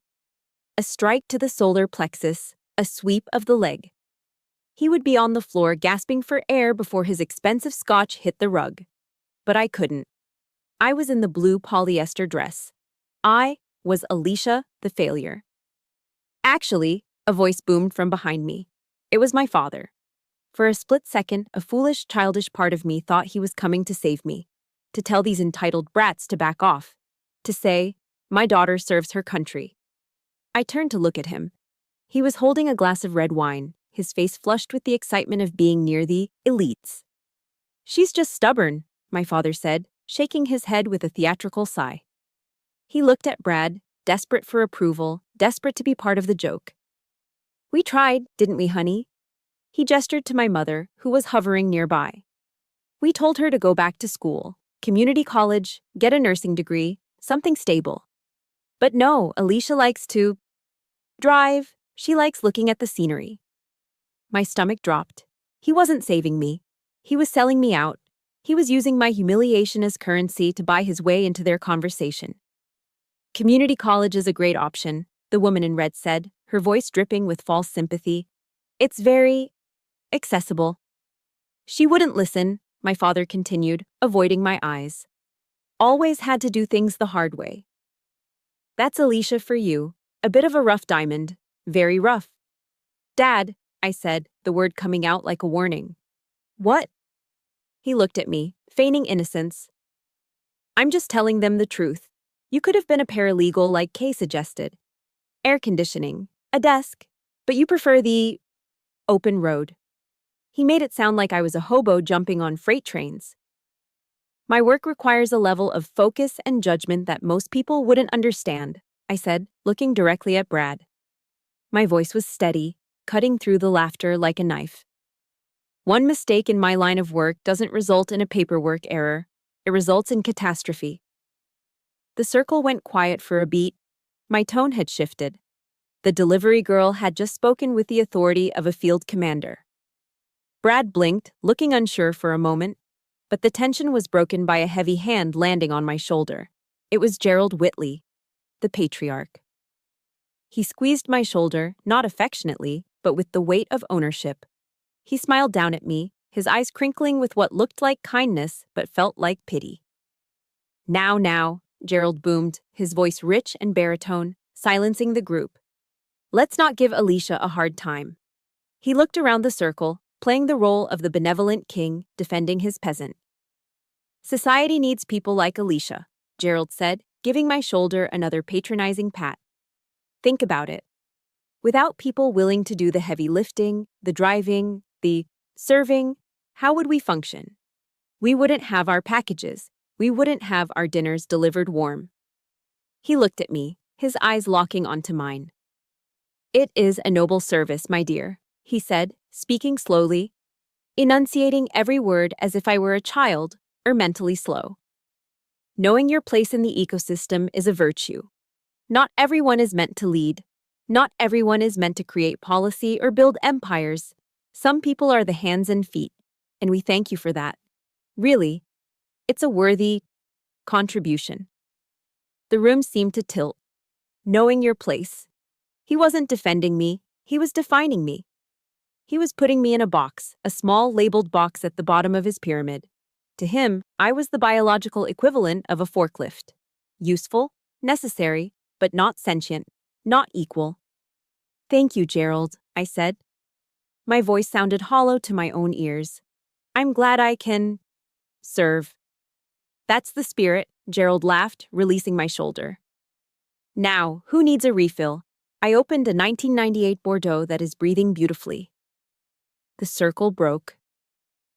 A strike to the solar plexus, a sweep of the leg. He would be on the floor gasping for air before his expensive scotch hit the rug. But I couldn't. I was in the blue polyester dress. I was Alicia the failure. Actually, a voice boomed from behind me. It was my father. For a split second, a foolish, childish part of me thought he was coming to save me, to tell these entitled brats to back off, to say, my daughter serves her country. I turned to look at him. He was holding a glass of red wine, his face flushed with the excitement of being near the elites. She's just stubborn, my father said, shaking his head with a theatrical sigh. He looked at Brad, desperate for approval, desperate to be part of the joke. We tried, didn't we, honey? He gestured to my mother, who was hovering nearby. We told her to go back to school, community college, get a nursing degree, something stable. But no, Alicia likes to drive. She likes looking at the scenery. My stomach dropped. He wasn't saving me. He was selling me out. He was using my humiliation as currency to buy his way into their conversation. Community college is a great option, the woman in red said, her voice dripping with false sympathy. It's very accessible. She wouldn't listen, my father continued, avoiding my eyes. Always had to do things the hard way. That's Alicia for you, a bit of a rough diamond, very rough. Dad, I said, the word coming out like a warning. What? He looked at me, feigning innocence. I'm just telling them the truth. You could have been a paralegal like Kay suggested. Air conditioning, a desk, but you prefer the open road. He made it sound like I was a hobo jumping on freight trains. My work requires a level of focus and judgment that most people wouldn't understand, I said, looking directly at Brad. My voice was steady, cutting through the laughter like a knife. One mistake in my line of work doesn't result in a paperwork error. It results in catastrophe. The circle went quiet for a beat. My tone had shifted. The delivery girl had just spoken with the authority of a field commander. Brad blinked, looking unsure for a moment, but the tension was broken by a heavy hand landing on my shoulder. It was Gerald Whitley, the patriarch. He squeezed my shoulder, not affectionately, but with the weight of ownership. He smiled down at me, his eyes crinkling with what looked like kindness but felt like pity. Now, Gerald boomed, his voice rich and baritone, silencing the group. Let's not give Alicia a hard time. He looked around the circle, playing the role of the benevolent king defending his peasant. Society needs people like Alicia, Gerald said, giving my shoulder another patronizing pat. Think about it. Without people willing to do the heavy lifting, the driving, the serving, how would we function? We wouldn't have our packages. We wouldn't have our dinners delivered warm. He looked at me, his eyes locking onto mine. It is a noble service, my dear, he said, speaking slowly, enunciating every word as if I were a child or mentally slow. Knowing your place in the ecosystem is a virtue. Not everyone is meant to lead. Not everyone is meant to create policy or build empires. Some people are the hands and feet, and we thank you for that. Really, it's a worthy contribution. The room seemed to tilt. Knowing your place. He wasn't defending me, he was defining me. He was putting me in a box, a small labeled box at the bottom of his pyramid. To him, I was the biological equivalent of a forklift. Useful, necessary, but not sentient, not equal. Thank you, Gerald, I said. My voice sounded hollow to my own ears. I'm glad I can serve. That's the spirit, Gerald laughed, releasing my shoulder. Now, who needs a refill? I opened a 1998 Bordeaux that is breathing beautifully. The circle broke.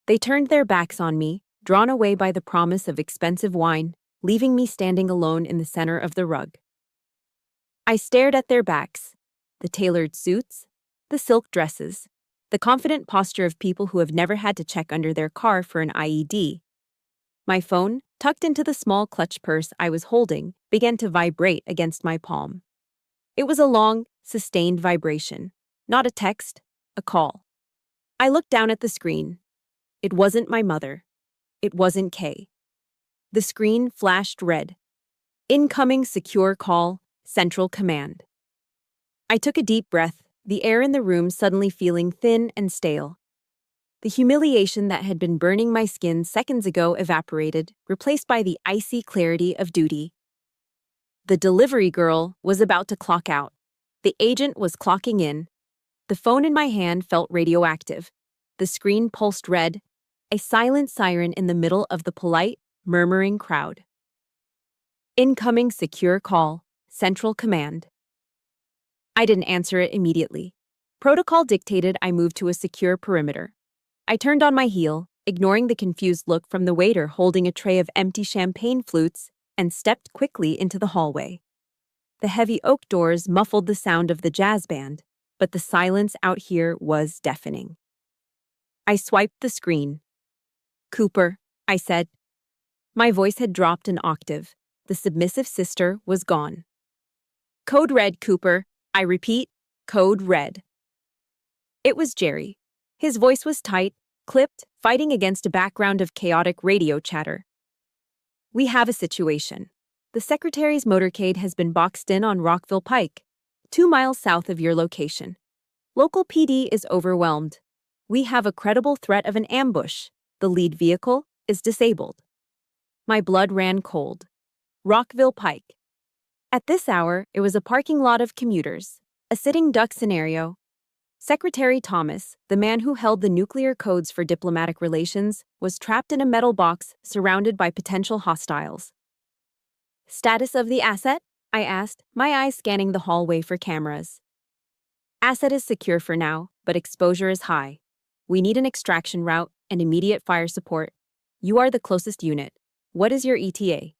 They turned their backs on me, drawn away by the promise of expensive wine, leaving me standing alone in the center of the rug. I stared at their backs, the tailored suits, the silk dresses, the confident posture of people who have never had to check under their car for an IED. My phone, tucked into the small clutch purse I was holding, began to vibrate against my palm. It was a long, sustained vibration, not a text, a call. I looked down at the screen. It wasn't my mother. It wasn't Kay. The screen flashed red. Incoming secure call, Central Command. I took a deep breath, the air in the room suddenly feeling thin and stale. The humiliation that had been burning my skin seconds ago evaporated, replaced by the icy clarity of duty. The delivery girl was about to clock out. The agent was clocking in. The phone in my hand felt radioactive. The screen pulsed red, a silent siren in the middle of the polite, murmuring crowd. Incoming secure call, Central Command. I didn't answer it immediately. Protocol dictated I move to a secure perimeter. I turned on my heel, ignoring the confused look from the waiter holding a tray of empty champagne flutes, and stepped quickly into the hallway. The heavy oak doors muffled the sound of the jazz band, but the silence out here was deafening. I swiped the screen. Cooper, I said. My voice had dropped an octave. The submissive sister was gone. Code red, Cooper. I repeat, code red. It was Jerry. His voice was tight, clipped, fighting against a background of chaotic radio chatter. We have a situation. The Secretary's motorcade has been boxed in on Rockville Pike, 2 miles south of your location. Local PD is overwhelmed. We have a credible threat of an ambush. The lead vehicle is disabled. My blood ran cold. Rockville Pike. At this hour, it was a parking lot of commuters, a sitting duck scenario. Secretary Thomas, the man who held the nuclear codes for diplomatic relations, was trapped in a metal box surrounded by potential hostiles. Status of the asset? I asked, my eyes scanning the hallway for cameras. Asset is secure for now, but exposure is high. We need an extraction route and immediate fire support. You are the closest unit. What is your ETA?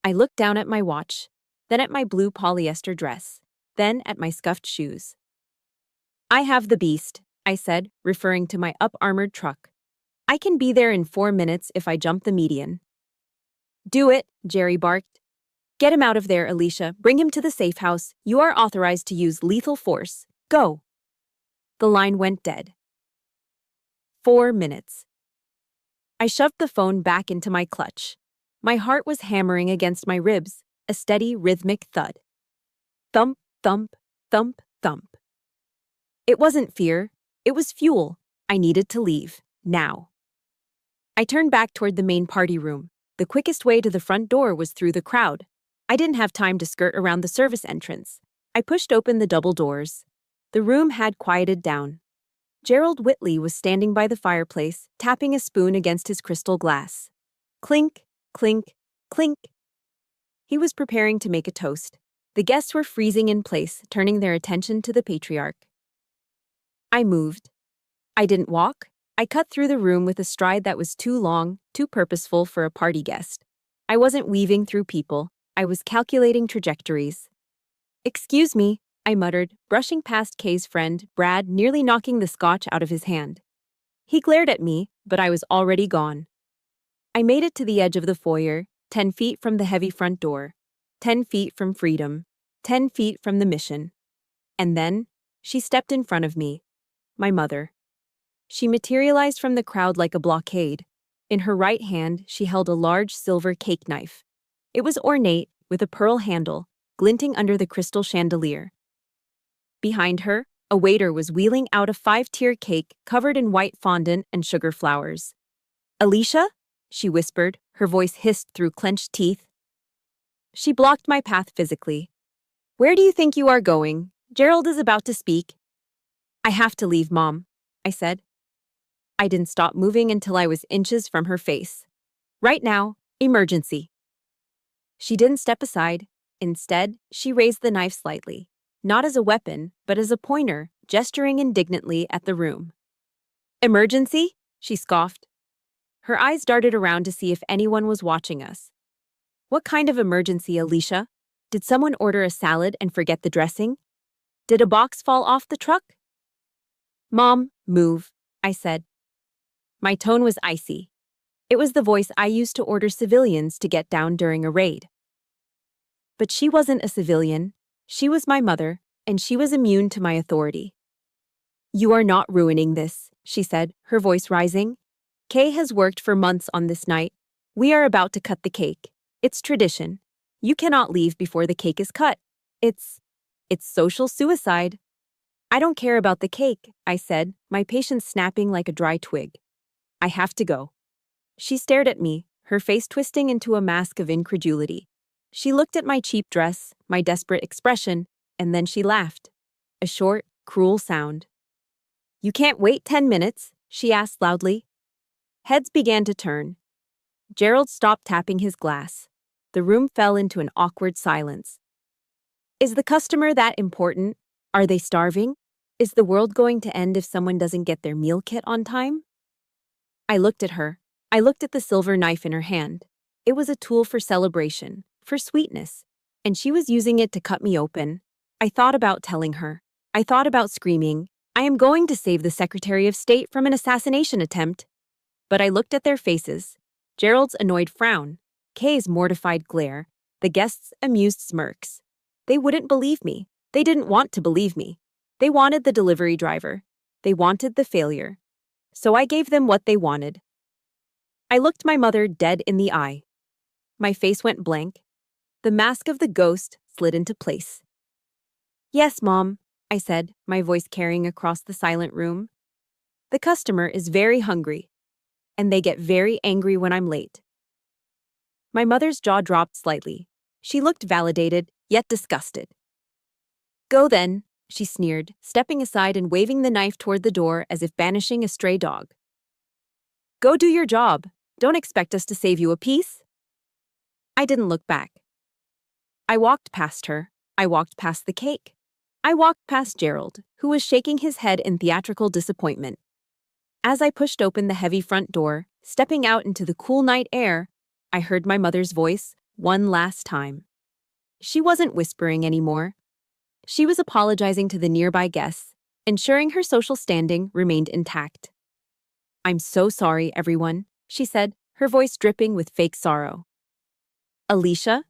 I looked down at my watch, then at my blue polyester dress, then at my scuffed shoes. I have the beast, I said, referring to my up-armored truck. I can be there in 4 minutes if I jump the median. Do it, Jerry barked. Get him out of there, Alicia. Bring him to the safe house. You are authorized to use lethal force. Go. The line went dead. 4 minutes. I shoved the phone back into my clutch. My heart was hammering against my ribs, a steady, rhythmic thud. Thump, thump, thump, thump. It wasn't fear. It was fuel. I needed to leave. Now. I turned back toward the main party room. The quickest way to the front door was through the crowd. I didn't have time to skirt around the service entrance. I pushed open the double doors. The room had quieted down. Gerald Whitley was standing by the fireplace, tapping a spoon against his crystal glass. Clink, clink, clink. He was preparing to make a toast. The guests were freezing in place, turning their attention to the patriarch. I moved. I didn't walk. I cut through the room with a stride that was too long, too purposeful for a party guest. I wasn't weaving through people. I was calculating trajectories. "Excuse me," I muttered, brushing past Kay's friend, Brad, nearly knocking the scotch out of his hand. He glared at me, but I was already gone. I made it to the edge of the foyer, 10 feet from the heavy front door, 10 feet from freedom, 10 feet from the mission. And then, she stepped in front of me. My mother. She materialized from the crowd like a blockade. In her right hand, she held a large silver cake knife. It was ornate, with a pearl handle, glinting under the crystal chandelier. Behind her, a waiter was wheeling out a 5-tier cake covered in white fondant and sugar flowers. "Alicia?" she whispered, her voice hissed through clenched teeth. She blocked my path physically. "Where do you think you are going? Gerald is about to speak." "I have to leave, Mom," I said. I didn't stop moving until I was inches from her face. "Right now, emergency." She didn't step aside. Instead, she raised the knife slightly, not as a weapon, but as a pointer, gesturing indignantly at the room. "Emergency?" she scoffed. Her eyes darted around to see if anyone was watching us. "What kind of emergency, Alicia? Did someone order a salad and forget the dressing? Did a box fall off the truck?" "Mom, move," I said. My tone was icy. It was the voice I used to order civilians to get down during a raid. But she wasn't a civilian. She was my mother, and she was immune to my authority. "You are not ruining this," she said, her voice rising. "Kay has worked for months on this night. We are about to cut the cake. It's tradition. You cannot leave before the cake is cut. It's social suicide." "I don't care about the cake," I said, my patience snapping like a dry twig. "I have to go." She stared at me, her face twisting into a mask of incredulity. She looked at my cheap dress, my desperate expression, and then she laughed. A short, cruel sound. "You can't wait 10 minutes?" she asked loudly. Heads began to turn. Gerald stopped tapping his glass. The room fell into an awkward silence. Is the customer that important? Are they starving? Is the world going to end if someone doesn't get their meal kit on time? I looked at her. I looked at the silver knife in her hand. It was a tool for celebration, for sweetness, and she was using it to cut me open. I thought about telling her. I thought about screaming, "I am going to save the Secretary of State from an assassination attempt." But I looked at their faces. Gerald's annoyed frown, Kay's mortified glare, the guests' amused smirks. They wouldn't believe me. They didn't want to believe me. They wanted the delivery driver. They wanted the failure. So I gave them what they wanted. I looked my mother dead in the eye. My face went blank. The mask of the ghost slid into place. "Yes, Mom," I said, my voice carrying across the silent room. "The customer is very hungry, and they get very angry when I'm late." My mother's jaw dropped slightly. She looked validated, yet disgusted. "Go then," she sneered, stepping aside and waving the knife toward the door as if banishing a stray dog. "Go do your job. Don't expect us to save you a piece." I didn't look back. I walked past her. I walked past the cake. I walked past Gerald, who was shaking his head in theatrical disappointment. As I pushed open the heavy front door, stepping out into the cool night air, I heard my mother's voice one last time. She wasn't whispering anymore. She was apologizing to the nearby guests, ensuring her social standing remained intact. "I'm so sorry, everyone," she said, her voice dripping with fake sorrow. "Alicia?"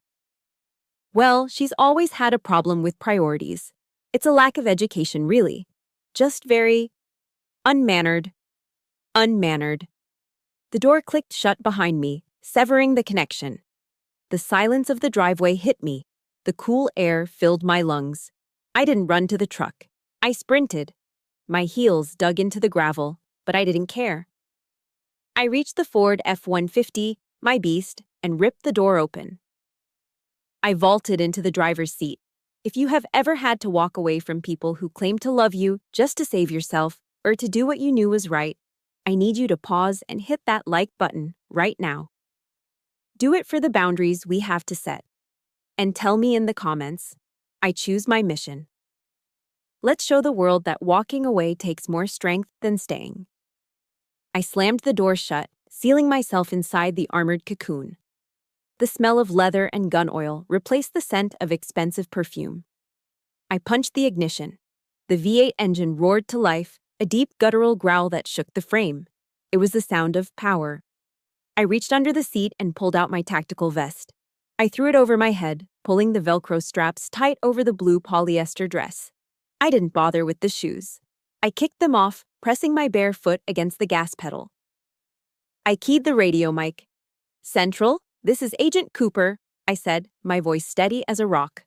"Well, she's always had a problem with priorities. It's a lack of education, really. Just very unmannered. Unmannered." The door clicked shut behind me, severing the connection. The silence of the driveway hit me. The cool air filled my lungs. I didn't run to the truck. I sprinted. My heels dug into the gravel, but I didn't care. I reached the Ford F-150, my beast, and ripped the door open. I vaulted into the driver's seat. If you have ever had to walk away from people who claim to love you just to save yourself or to do what you knew was right, I need you to pause and hit that like button right now. Do it for the boundaries we have to set. And tell me in the comments, I choose my mission. Let's show the world that walking away takes more strength than staying. I slammed the door shut, sealing myself inside the armored cocoon. The smell of leather and gun oil replaced the scent of expensive perfume. I punched the ignition. The V8 engine roared to life, a deep guttural growl that shook the frame. It was the sound of power. I reached under the seat and pulled out my tactical vest. I threw it over my head, pulling the Velcro straps tight over the blue polyester dress. I didn't bother with the shoes. I kicked them off, pressing my bare foot against the gas pedal. I keyed the radio mic. "Central, this is Agent Cooper," I said, my voice steady as a rock.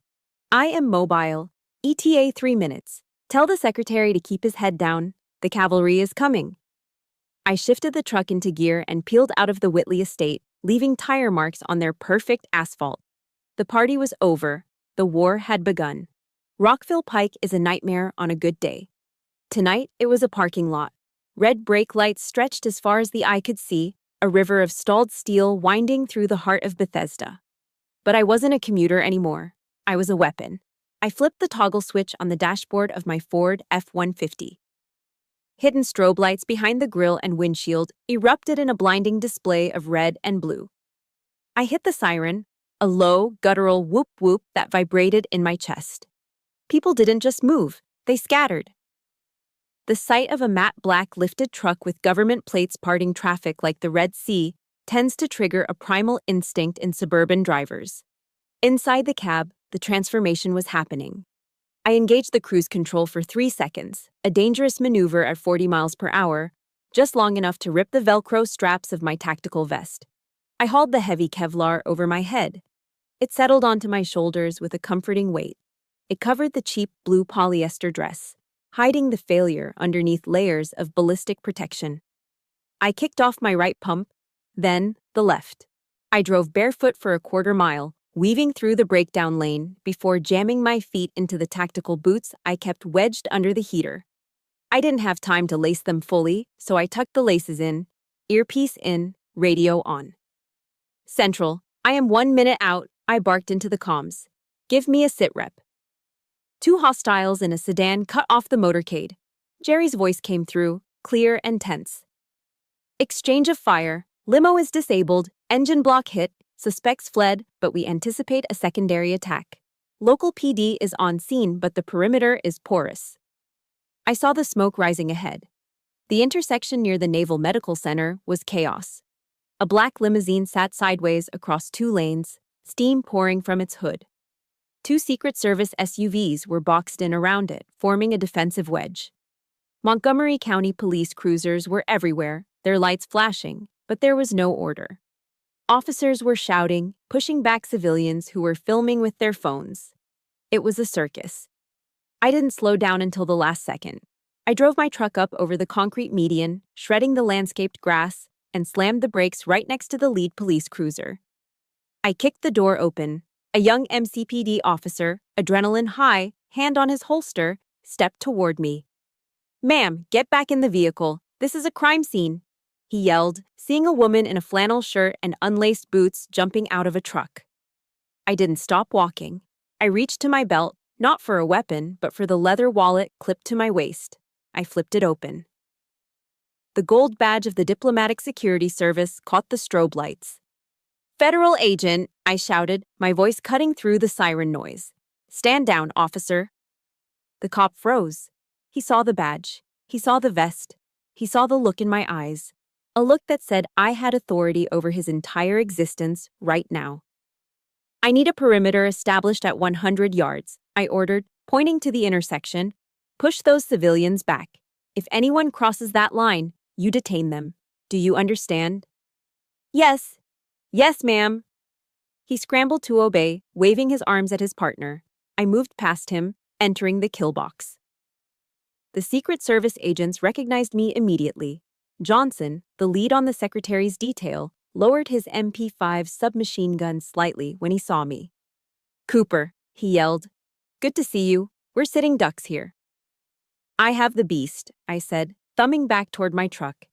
"I am mobile. ETA 3 minutes. Tell the secretary to keep his head down. The cavalry is coming." I shifted the truck into gear and peeled out of the Whitley estate, leaving tire marks on their perfect asphalt. The party was over. The war had begun. Rockville Pike is a nightmare on a good day. Tonight, it was a parking lot. Red brake lights stretched as far as the eye could see, a river of stalled steel winding through the heart of Bethesda. But I wasn't a commuter anymore. I was a weapon. I flipped the toggle switch on the dashboard of my Ford F-150. Hidden strobe lights behind the grille and windshield erupted in a blinding display of red and blue. I hit the siren, a low, guttural whoop-whoop that vibrated in my chest. People didn't just move, they scattered. The sight of a matte black lifted truck with government plates parting traffic like the Red Sea tends to trigger a primal instinct in suburban drivers. Inside the cab, the transformation was happening. I engaged the cruise control for 3 seconds, a dangerous maneuver at 40 miles per hour, just long enough to rip the Velcro straps of my tactical vest. I hauled the heavy Kevlar over my head. It settled onto my shoulders with a comforting weight. It covered the cheap blue polyester dress, hiding the failure underneath layers of ballistic protection. I kicked off my right pump, then the left. I drove barefoot for a quarter mile, weaving through the breakdown lane before jamming my feet into the tactical boots I kept wedged under the heater. I didn't have time to lace them fully, so I tucked the laces in, earpiece in, radio on. "Central, I am 1 minute out," I barked into the comms. "Give me a sitrep." 2 hostiles in a sedan cut off the motorcade. Jerry's voice came through, clear and tense. "Exchange of fire. Limo is disabled. Engine block hit. Suspects fled, but we anticipate a secondary attack. Local PD is on scene, but the perimeter is porous." I saw the smoke rising ahead. The intersection near the Naval Medical Center was chaos. A black limousine sat sideways across 2 lanes, steam pouring from its hood. 2 Secret Service SUVs were boxed in around it, forming a defensive wedge. Montgomery County police cruisers were everywhere, their lights flashing, but there was no order. Officers were shouting, pushing back civilians who were filming with their phones. It was a circus. I didn't slow down until the last second. I drove my truck up over the concrete median, shredding the landscaped grass, and slammed the brakes right next to the lead police cruiser. I kicked the door open. A young MCPD officer, adrenaline high, hand on his holster, stepped toward me. "Ma'am, get back in the vehicle. This is a crime scene," he yelled, seeing a woman in a flannel shirt and unlaced boots jumping out of a truck. I didn't stop walking. I reached to my belt, not for a weapon, but for the leather wallet clipped to my waist. I flipped it open. The gold badge of the Diplomatic Security Service caught the strobe lights. "Federal agent," I shouted, my voice cutting through the siren noise. "Stand down, officer." The cop froze. He saw the badge. He saw the vest. He saw the look in my eyes. A look that said I had authority over his entire existence right now. "I need a perimeter established at 100 yards, I ordered, pointing to the intersection. "Push those civilians back. If anyone crosses that line, you detain them. Do you understand?" "Yes. Yes, ma'am." He scrambled to obey, waving his arms at his partner. I moved past him, entering the kill box. The Secret Service agents recognized me immediately. Johnson, the lead on the secretary's detail, lowered his MP5 submachine gun slightly when he saw me. "Cooper," he yelled. "Good to see you. We're sitting ducks here." "I have the beast," I said, thumbing back toward my truck.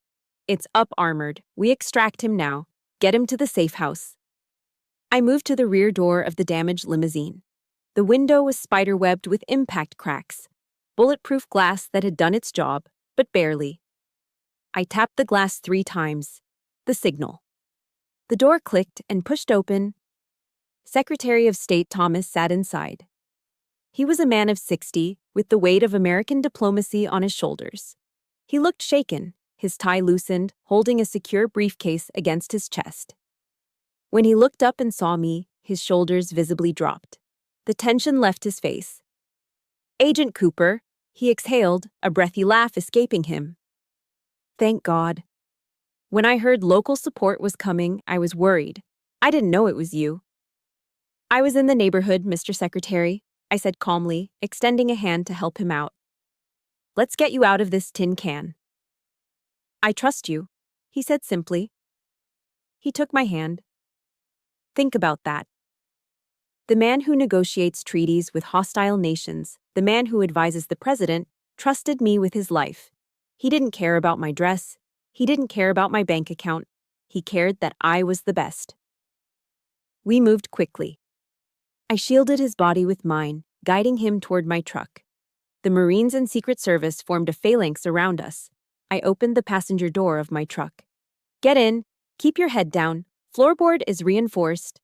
"It's up armored. We extract him now. Get him to the safe house." I moved to the rear door of the damaged limousine. The window was spiderwebbed with impact cracks. bulletproof glass that had done its job, but barely. I tapped the glass 3 times. The signal. The door clicked and pushed open. Secretary of State Thomas sat inside. He was a man of 60, with the weight of American diplomacy on his shoulders. He looked shaken, his tie loosened, holding a secure briefcase against his chest. When he looked up and saw me, his shoulders visibly dropped. The tension left his face. "Agent Cooper," he exhaled, a breathy laugh escaping him. Thank God. When I heard local support was coming, I was worried. I didn't know it was you. "I was in the neighborhood, Mr. Secretary," I said calmly, extending a hand to help him out. "Let's get you out of this tin can." "I trust you," he said simply. He took my hand. Think about that. The man who negotiates treaties with hostile nations, the man who advises the president, trusted me with his life. He didn't care about my dress. He didn't care about my bank account. He cared that I was the best. We moved quickly. I shielded his body with mine, guiding him toward my truck. The Marines and Secret Service formed a phalanx around us. I opened the passenger door of my truck. "Get in. Keep your head down. Floorboard is reinforced."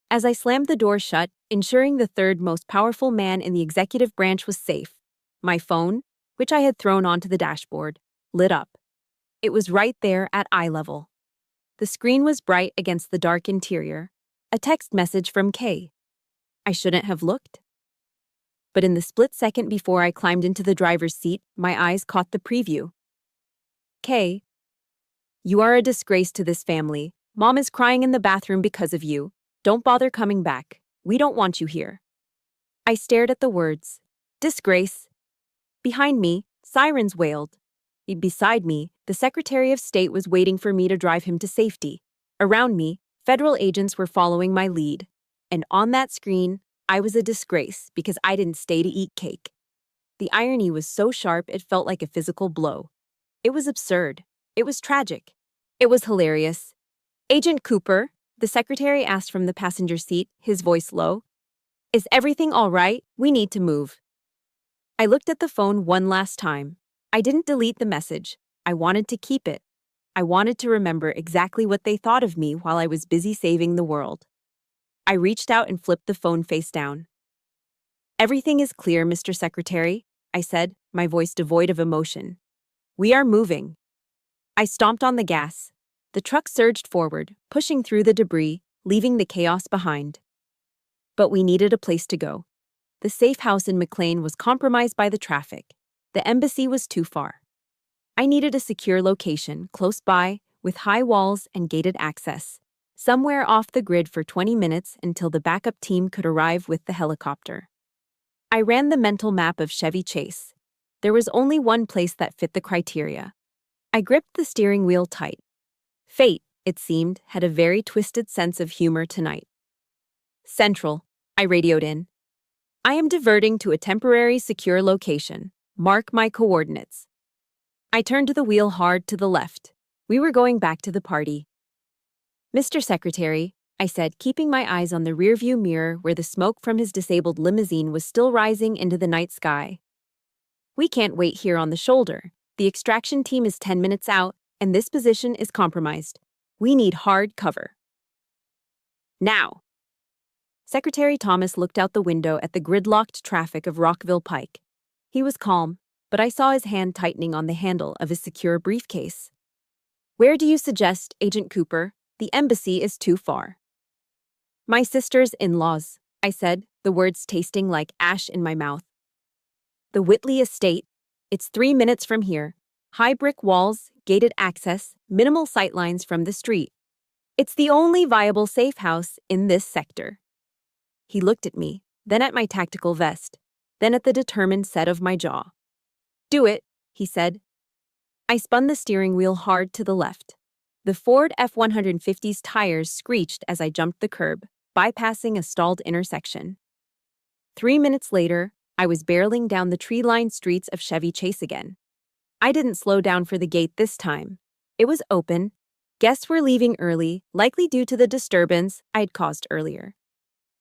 As I slammed the door shut, ensuring the third most powerful man in the executive branch was safe, my phone, which I had thrown onto the dashboard, lit up. It was right there at eye level. The screen was bright against the dark interior. A text message from Kay. I shouldn't have looked. But in the split second before I climbed into the driver's seat, my eyes caught the preview. "Kay, you are a disgrace to this family. Mom is crying in the bathroom because of you. Don't bother coming back. We don't want you here." I stared at the words. Disgrace. Behind me, sirens wailed. Beside me, the Secretary of State was waiting for me to drive him to safety. Around me, federal agents were following my lead. And on that screen, I was a disgrace because I didn't stay to eat cake. The irony was so sharp it felt like a physical blow. It was absurd. It was tragic. It was hilarious. "Agent Cooper," the secretary asked from the passenger seat, his voice low. "Is everything all right? We need to move." I looked at the phone one last time. I didn't delete the message. I wanted to keep it. I wanted to remember exactly what they thought of me while I was busy saving the world. I reached out and flipped the phone face down. "Everything is clear, Mr. Secretary," I said, my voice devoid of emotion. "We are moving." I stomped on the gas. The truck surged forward, pushing through the debris, leaving the chaos behind. But we needed a place to go. The safe house in McLean was compromised by the traffic. The embassy was too far. I needed a secure location, close by, with high walls and gated access. Somewhere off the grid for 20 minutes until the backup team could arrive with the helicopter. I ran the mental map of Chevy Chase. There was only one place that fit the criteria. I gripped the steering wheel tight. Fate, it seemed, had a very twisted sense of humor tonight. "Central," I radioed in. "I am diverting to a temporary secure location. Mark my coordinates." I turned the wheel hard to the left. We were going back to the party. "Mr. Secretary," I said, keeping my eyes on the rearview mirror where the smoke from his disabled limousine was still rising into the night sky. "We can't wait here on the shoulder. The extraction team is 10 minutes out, and this position is compromised. We need hard cover. Now." Secretary Thomas looked out the window at the gridlocked traffic of Rockville Pike. He was calm, but I saw his hand tightening on the handle of his secure briefcase. "Where do you suggest, Agent Cooper? The embassy is too far." "My sister's in-laws," I said, the words tasting like ash in my mouth. "The Whitley estate. It's 3 minutes from here. High brick walls, gated access, minimal sightlines from the street. It's the only viable safe house in this sector." He looked at me, then at my tactical vest, then at the determined set of my jaw. "Do it," he said. I spun the steering wheel hard to the left. The Ford F-150's tires screeched as I jumped the curb, bypassing a stalled intersection. 3 minutes later, I was barreling down the tree-lined streets of Chevy Chase again. I didn't slow down for the gate this time. It was open. Guests were leaving early, likely due to the disturbance I'd caused earlier.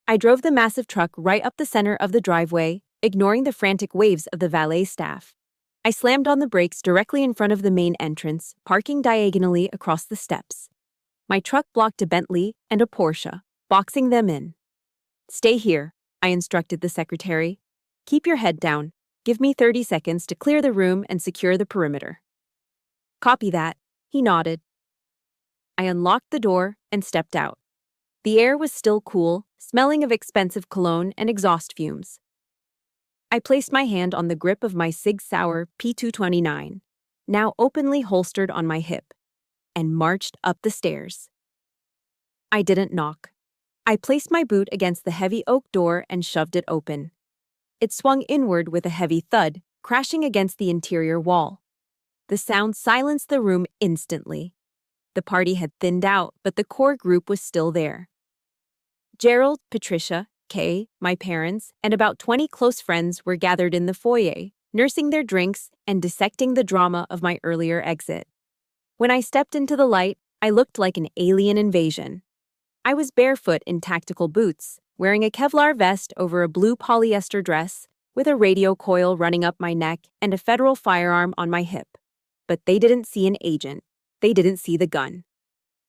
I drove the massive truck right up the center of the driveway, ignoring the frantic waves of the valet staff. I slammed on the brakes directly in front of the main entrance, parking diagonally across the steps. My truck blocked a Bentley and a Porsche, boxing them in. "Stay here," I instructed the secretary. "Keep your head down. Give me 30 seconds to clear the room and secure the perimeter." "Copy that," he nodded. I unlocked the door and stepped out. The air was still cool, smelling of expensive cologne and exhaust fumes. I placed my hand on the grip of my Sig Sauer P229, now openly holstered on my hip, and marched up the stairs. I didn't knock. I placed my boot against the heavy oak door and shoved it open. It swung inward with a heavy thud, crashing against the interior wall. The sound silenced the room instantly. The party had thinned out, but the core group was still there. Gerald, Patricia, Kay, my parents, and about 20 close friends were gathered in the foyer, nursing their drinks and dissecting the drama of my earlier exit. When I stepped into the light, I looked like an alien invasion. I was barefoot in tactical boots, wearing a Kevlar vest over a blue polyester dress, with a radio coil running up my neck and a federal firearm on my hip. But they didn't see an agent. They didn't see the gun.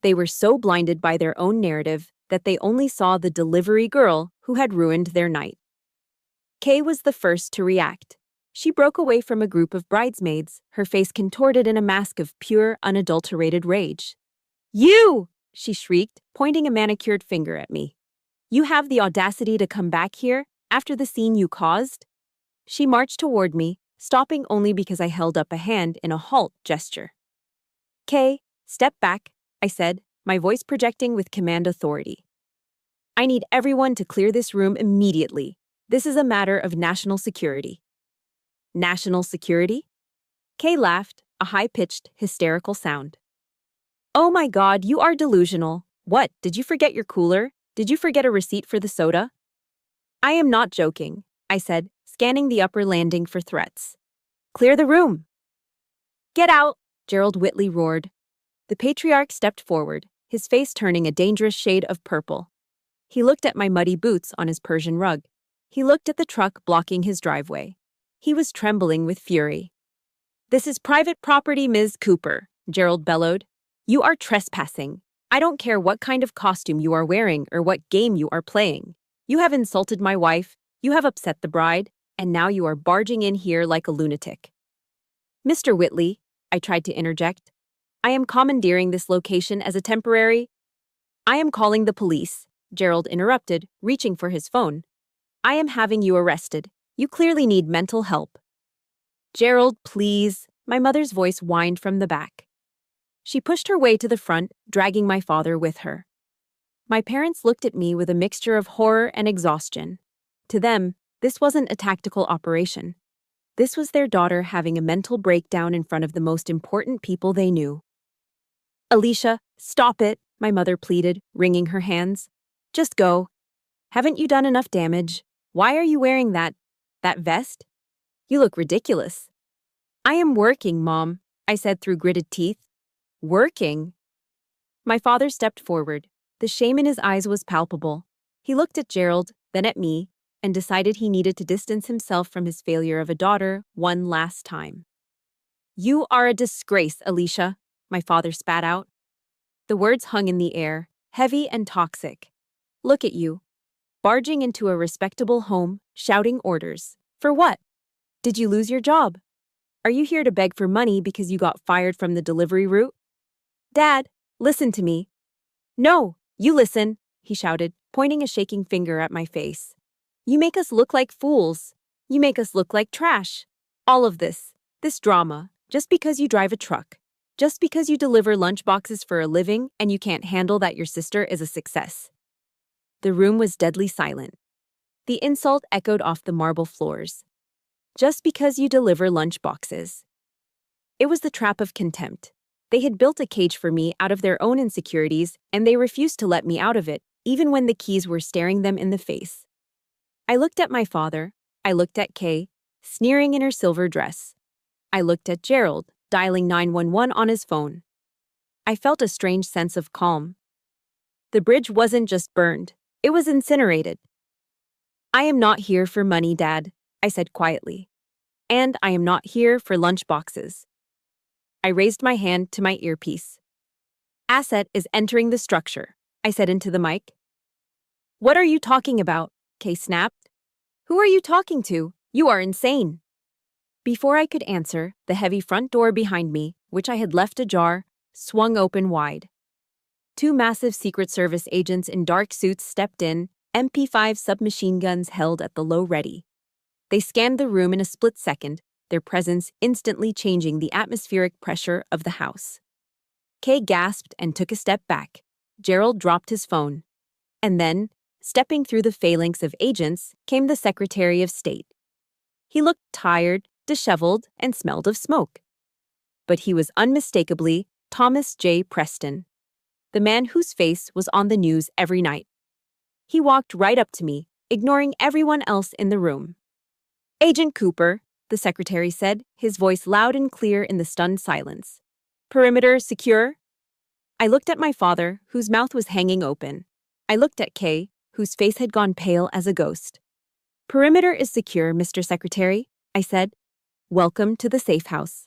They were so blinded by their own narrative that they only saw the delivery girl who had ruined their night. Kay was the first to react. She broke away from a group of bridesmaids, her face contorted in a mask of pure, unadulterated rage. "You!" she shrieked, pointing a manicured finger at me. "You have the audacity to come back here after the scene you caused?" She marched toward me, stopping only because I held up a hand in a halt gesture. "Kay, step back," I said, my voice projecting with command authority. "I need everyone to clear this room immediately. This is a matter of national security." "National security?" Kay laughed, a high-pitched, hysterical sound. "Oh my God, you are delusional. What, did you forget your cooler? Did you forget a receipt for the soda?" "I am not joking," I said, scanning the upper landing for threats. "Clear the room." "Get out," Gerald Whitley roared. The patriarch stepped forward, his face turning a dangerous shade of purple. He looked at my muddy boots on his Persian rug. He looked at the truck blocking his driveway. He was trembling with fury. "This is private property, Ms. Cooper," Gerald bellowed. "You are trespassing. I don't care what kind of costume you are wearing or what game you are playing. You have insulted my wife, you have upset the bride, and now you are barging in here like a lunatic." "Mr. Whitley," I tried to interject, "I am commandeering this location as a temporary—" "I am calling the police," Gerald interrupted, reaching for his phone. "I am having you arrested. You clearly need mental help." "Gerald, please," my mother's voice whined from the back. She pushed her way to the front, dragging my father with her. My parents looked at me with a mixture of horror and exhaustion. To them, this wasn't a tactical operation. This was their daughter having a mental breakdown in front of the most important people they knew. "Alicia, stop it," my mother pleaded, wringing her hands. "Just go. Haven't you done enough damage? Why are you wearing that vest? You look ridiculous." "I am working, Mom," I said through gritted teeth. "Working?" My father stepped forward. The shame in his eyes was palpable. He looked at Gerald, then at me, and decided he needed to distance himself from his failure of a daughter one last time. "You are a disgrace, Alicia," my father spat out. The words hung in the air, heavy and toxic. "Look at you, barging into a respectable home, shouting orders. For what? Did you lose your job? Are you here to beg for money because you got fired from the delivery route? Dad, listen to me." "No, you listen," he shouted, pointing a shaking finger at my face. "You make us look like fools. You make us look like trash. All of this drama, just because you drive a truck. Just because you deliver lunchboxes for a living and you can't handle that your sister is a success." The room was deadly silent. The insult echoed off the marble floors. Just because you deliver lunchboxes. It was the trap of contempt. They had built a cage for me out of their own insecurities, and they refused to let me out of it, even when the keys were staring them in the face. I looked at my father. I looked at Kay, sneering in her silver dress. I looked at Gerald, dialing 911 on his phone. I felt a strange sense of calm. The bridge wasn't just burned, it was incinerated. "I am not here for money, Dad," I I said quietly. And I am not here for lunch boxes. I raised my hand to my earpiece. Asset is entering the structure, I said into the mic. What are you talking about? Kay snapped. Who are you talking to? You are insane. Before I could answer, the heavy front door behind me, which I had left ajar, swung open wide. Two massive Secret Service agents in dark suits stepped in, MP5 submachine guns held at the low ready. They scanned the room in a split second, their presence instantly changing the atmospheric pressure of the house. Kay gasped and took a step back. Gerald dropped his phone. And then, stepping through the phalanx of agents, came the Secretary of State. He looked tired, disheveled, and smelled of smoke. But he was unmistakably Thomas J. Preston, the man whose face was on the news every night. He walked right up to me, ignoring everyone else in the room. Agent Cooper, the secretary said, his voice loud and clear in the stunned silence. Perimeter secure? I looked at my father, whose mouth was hanging open. I looked at Kay, whose face had gone pale as a ghost. Perimeter is secure, Mr. Secretary, I said. Welcome to the safe house.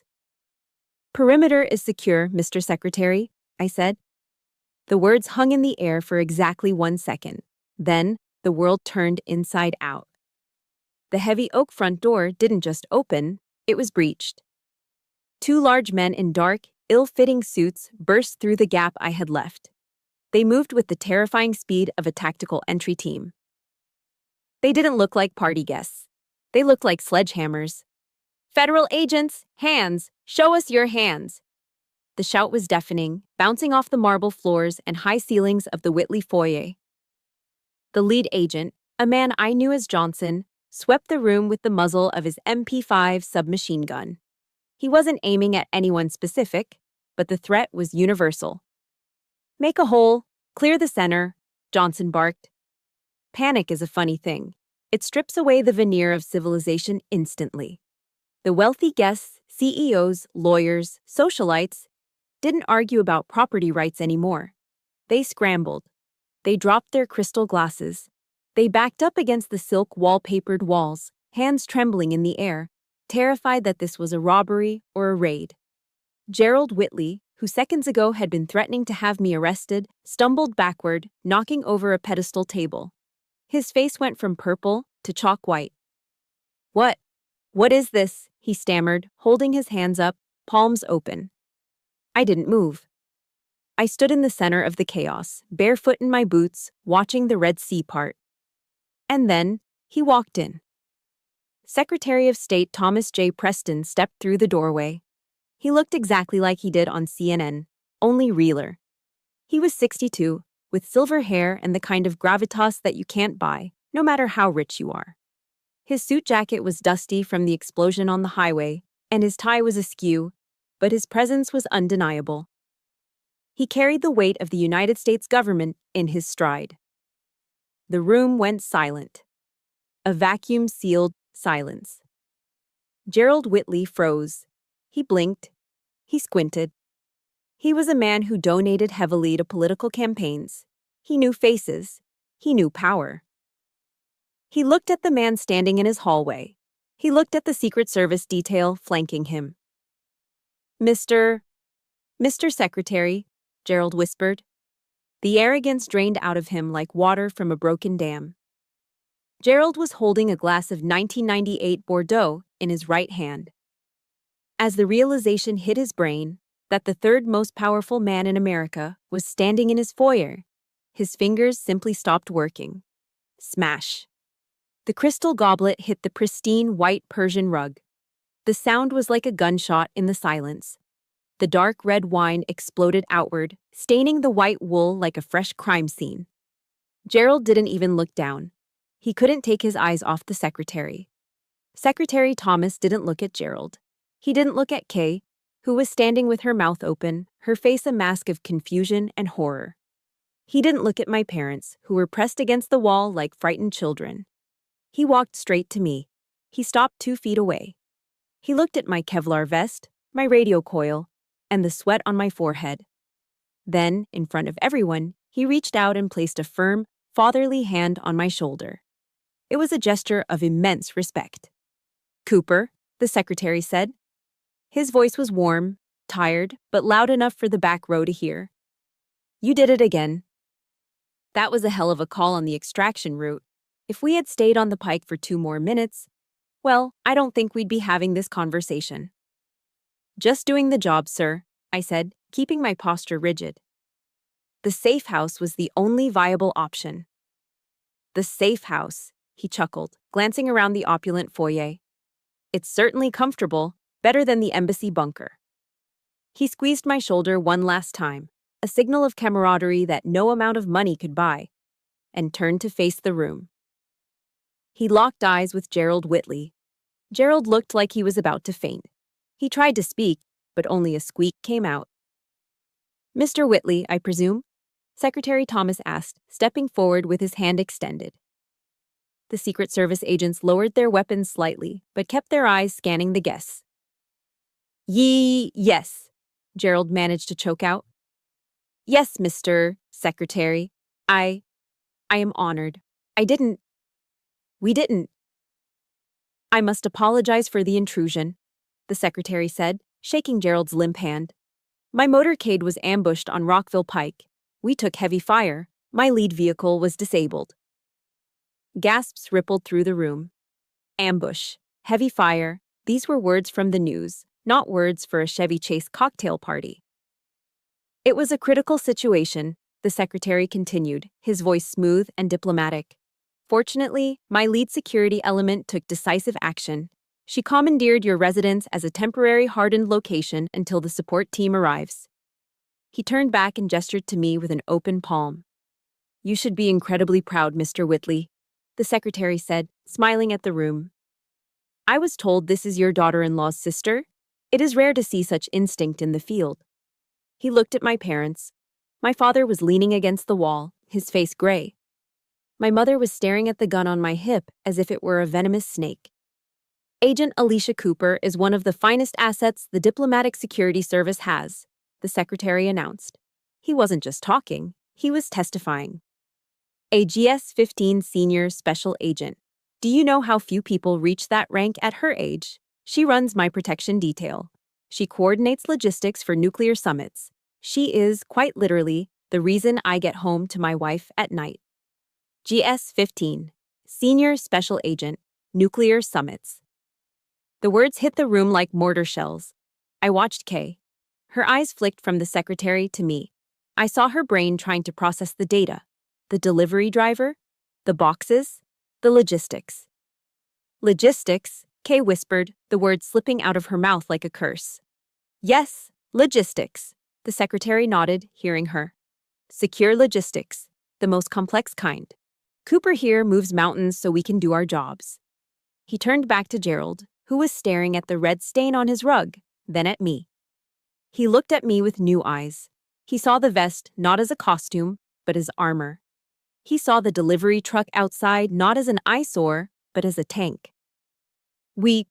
Perimeter is secure, Mr. Secretary, I said. The words hung in the air for exactly 1 second. Then, the world turned inside out. The heavy oak front door didn't just open, it was breached. Two large men in dark, ill-fitting suits burst through the gap I had left. They moved with the terrifying speed of a tactical entry team. They didn't look like party guests. They looked like sledgehammers. Federal agents, hands! Show us your hands! The shout was deafening, bouncing off the marble floors and high ceilings of the Whitley foyer. The lead agent, a man I knew as Johnson, swept the room with the muzzle of his MP5 submachine gun. He wasn't aiming at anyone specific, but the threat was universal. Make a hole, clear the center, Johnson barked. Panic is a funny thing. It strips away the veneer of civilization instantly. The wealthy guests, CEOs, lawyers, socialites, didn't argue about property rights anymore. They scrambled. They dropped their crystal glasses. They backed up against the silk wallpapered walls, hands trembling in the air, terrified that this was a robbery or a raid. Gerald Whitley, who seconds ago had been threatening to have me arrested, stumbled backward, knocking over a pedestal table. His face went from purple to chalk white. What is this? He stammered, holding his hands up, palms open. I didn't move. I stood in the center of the chaos, barefoot in my boots, watching the Red Sea part. And then, he walked in. Secretary of State Thomas J. Preston stepped through the doorway. He looked exactly like he did on CNN, only realer. He was 62, with silver hair and the kind of gravitas that you can't buy, no matter how rich you are. His suit jacket was dusty from the explosion on the highway, and his tie was askew, but his presence was undeniable. He carried the weight of the United States government in his stride. The room went silent. A vacuum-sealed silence. Gerald Whitley froze. He blinked. He squinted. He was a man who donated heavily to political campaigns. He knew faces. He knew power. He looked at the man standing in his hallway. He looked at the Secret Service detail flanking him. Mr. Secretary, Gerald whispered. The arrogance drained out of him like water from a broken dam. Gerald was holding a glass of 1998 Bordeaux in his right hand. As the realization hit his brain that the third most powerful man in America was standing in his foyer, his fingers simply stopped working. Smash. The crystal goblet hit the pristine white Persian rug. The sound was like a gunshot in the silence. The dark red wine exploded outward, staining the white wool like a fresh crime scene. Gerald didn't even look down. He couldn't take his eyes off the secretary. Secretary Thomas didn't look at Gerald. He didn't look at Kay, who was standing with her mouth open, her face a mask of confusion and horror. He didn't look at my parents, who were pressed against the wall like frightened children. He walked straight to me. He stopped 2 feet away. He looked at my Kevlar vest, my radio coil, and the sweat on my forehead. Then, in front of everyone, he reached out and placed a firm, fatherly hand on my shoulder. It was a gesture of immense respect. Cooper, the secretary said. His voice was warm, tired, but loud enough for the back row to hear. You did it again. That was a hell of a call on the extraction route. If we had stayed on the pike for 2 more minutes, well, I don't think we'd be having this conversation. Just doing the job, sir, I said, keeping my posture rigid. The safe house was the only viable option. The safe house, he chuckled, glancing around the opulent foyer. It's certainly comfortable, better than the embassy bunker. He squeezed my shoulder one last time, a signal of camaraderie that no amount of money could buy, and turned to face the room. He locked eyes with Gerald Whitley. Gerald looked like he was about to faint. He tried to speak, but only a squeak came out. Mr. Whitley, I presume? Secretary Thomas asked, stepping forward with his hand extended. The Secret Service agents lowered their weapons slightly, but kept their eyes scanning the guests. Yes, Gerald managed to choke out. Yes, Mr. Secretary. I am honored. We didn't. I must apologize for the intrusion, the secretary said, shaking Gerald's limp hand. My motorcade was ambushed on Rockville Pike. We took heavy fire. My lead vehicle was disabled. Gasps rippled through the room. Ambush, heavy fire, these were words from the news, not words for a Chevy Chase cocktail party. It was a critical situation, the secretary continued, his voice smooth and diplomatic. Fortunately, my lead security element took decisive action. She commandeered your residence as a temporary hardened location until the support team arrives. He turned back and gestured to me with an open palm. You should be incredibly proud, Mr. Whitley, the secretary said, smiling at the room. I was told this is your daughter-in-law's sister. It is rare to see such instinct in the field. He looked at my parents. My father was leaning against the wall, his face gray. My mother was staring at the gun on my hip as if it were a venomous snake. Agent Alicia Cooper is one of the finest assets the Diplomatic Security Service has, the secretary announced. He wasn't just talking, he was testifying. A GS-15 senior special agent. Do you know how few people reach that rank at her age? She runs my protection detail. She coordinates logistics for nuclear summits. She is, quite literally, the reason I get home to my wife at night. GS-15, Senior Special Agent, Nuclear Summits. The words hit the room like mortar shells. I watched Kay. Her eyes flicked from the secretary to me. I saw her brain trying to process the data, the delivery driver, the boxes, the logistics. Logistics, Kay whispered, the word slipping out of her mouth like a curse. Yes, logistics, the secretary nodded, hearing her. Secure logistics, the most complex kind. Cooper here moves mountains so we can do our jobs. He turned back to Gerald, who was staring at the red stain on his rug, then at me. He looked at me with new eyes. He saw the vest not as a costume, but as armor. He saw the delivery truck outside not as an eyesore, but as a tank. We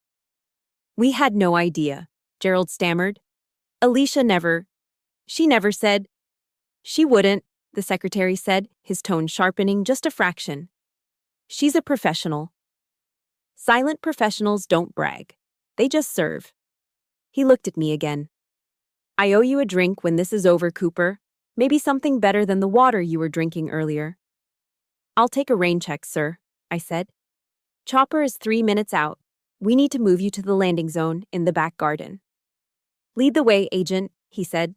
had no idea, Gerald stammered. Alicia she never said. She wouldn't, the secretary said, his tone sharpening just a fraction. She's a professional. Silent professionals don't brag. They just serve. He looked at me again. I owe you a drink when this is over, Cooper. Maybe something better than the water you were drinking earlier. I'll take a rain check, sir, I said. Chopper is 3 minutes out. We need to move you to the landing zone in the back garden. Lead the way, agent, he said.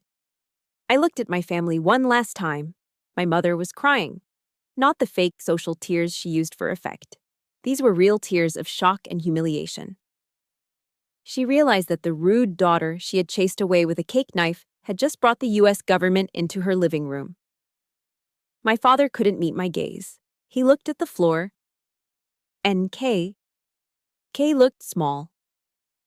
I looked at my family one last time. My mother was crying. Not the fake social tears she used for effect. These were real tears of shock and humiliation. She realized that the rude daughter she had chased away with a cake knife had just brought the U.S. government into her living room. My father couldn't meet my gaze. He looked at the floor. And Kay looked small.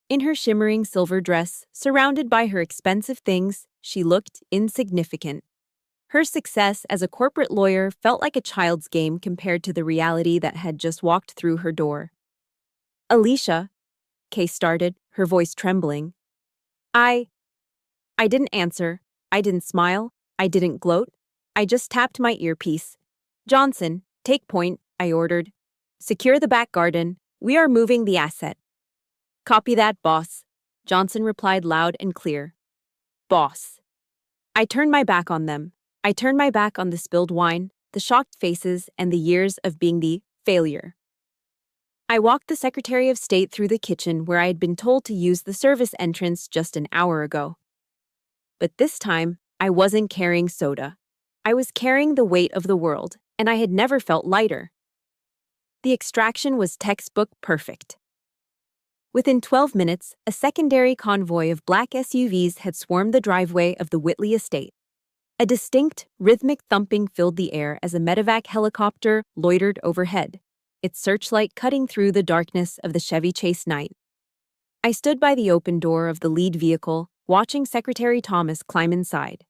In her shimmering silver dress, surrounded by her expensive things, she looked insignificant. Her success as a corporate lawyer felt like a child's game compared to the reality that had just walked through her door. Alicia, Kay started, her voice trembling. I didn't answer. I didn't smile. I didn't gloat. I just tapped my earpiece. Johnson, take point, I ordered. Secure the back garden. We are moving the asset. Copy that, boss, Johnson replied loud and clear. Boss. I turned my back on them. I turned my back on the spilled wine, the shocked faces, and the years of being the failure. I walked the Secretary of State through the kitchen where I had been told to use the service entrance just an hour ago. But this time, I wasn't carrying soda. I was carrying the weight of the world, and I had never felt lighter. The extraction was textbook perfect. Within 12 minutes, a secondary convoy of black SUVs had swarmed the driveway of the Whitley estate. A distinct, rhythmic thumping filled the air as a medevac helicopter loitered overhead, its searchlight cutting through the darkness of the Chevy Chase night. I stood by the open door of the lead vehicle, watching Secretary Thomas climb inside.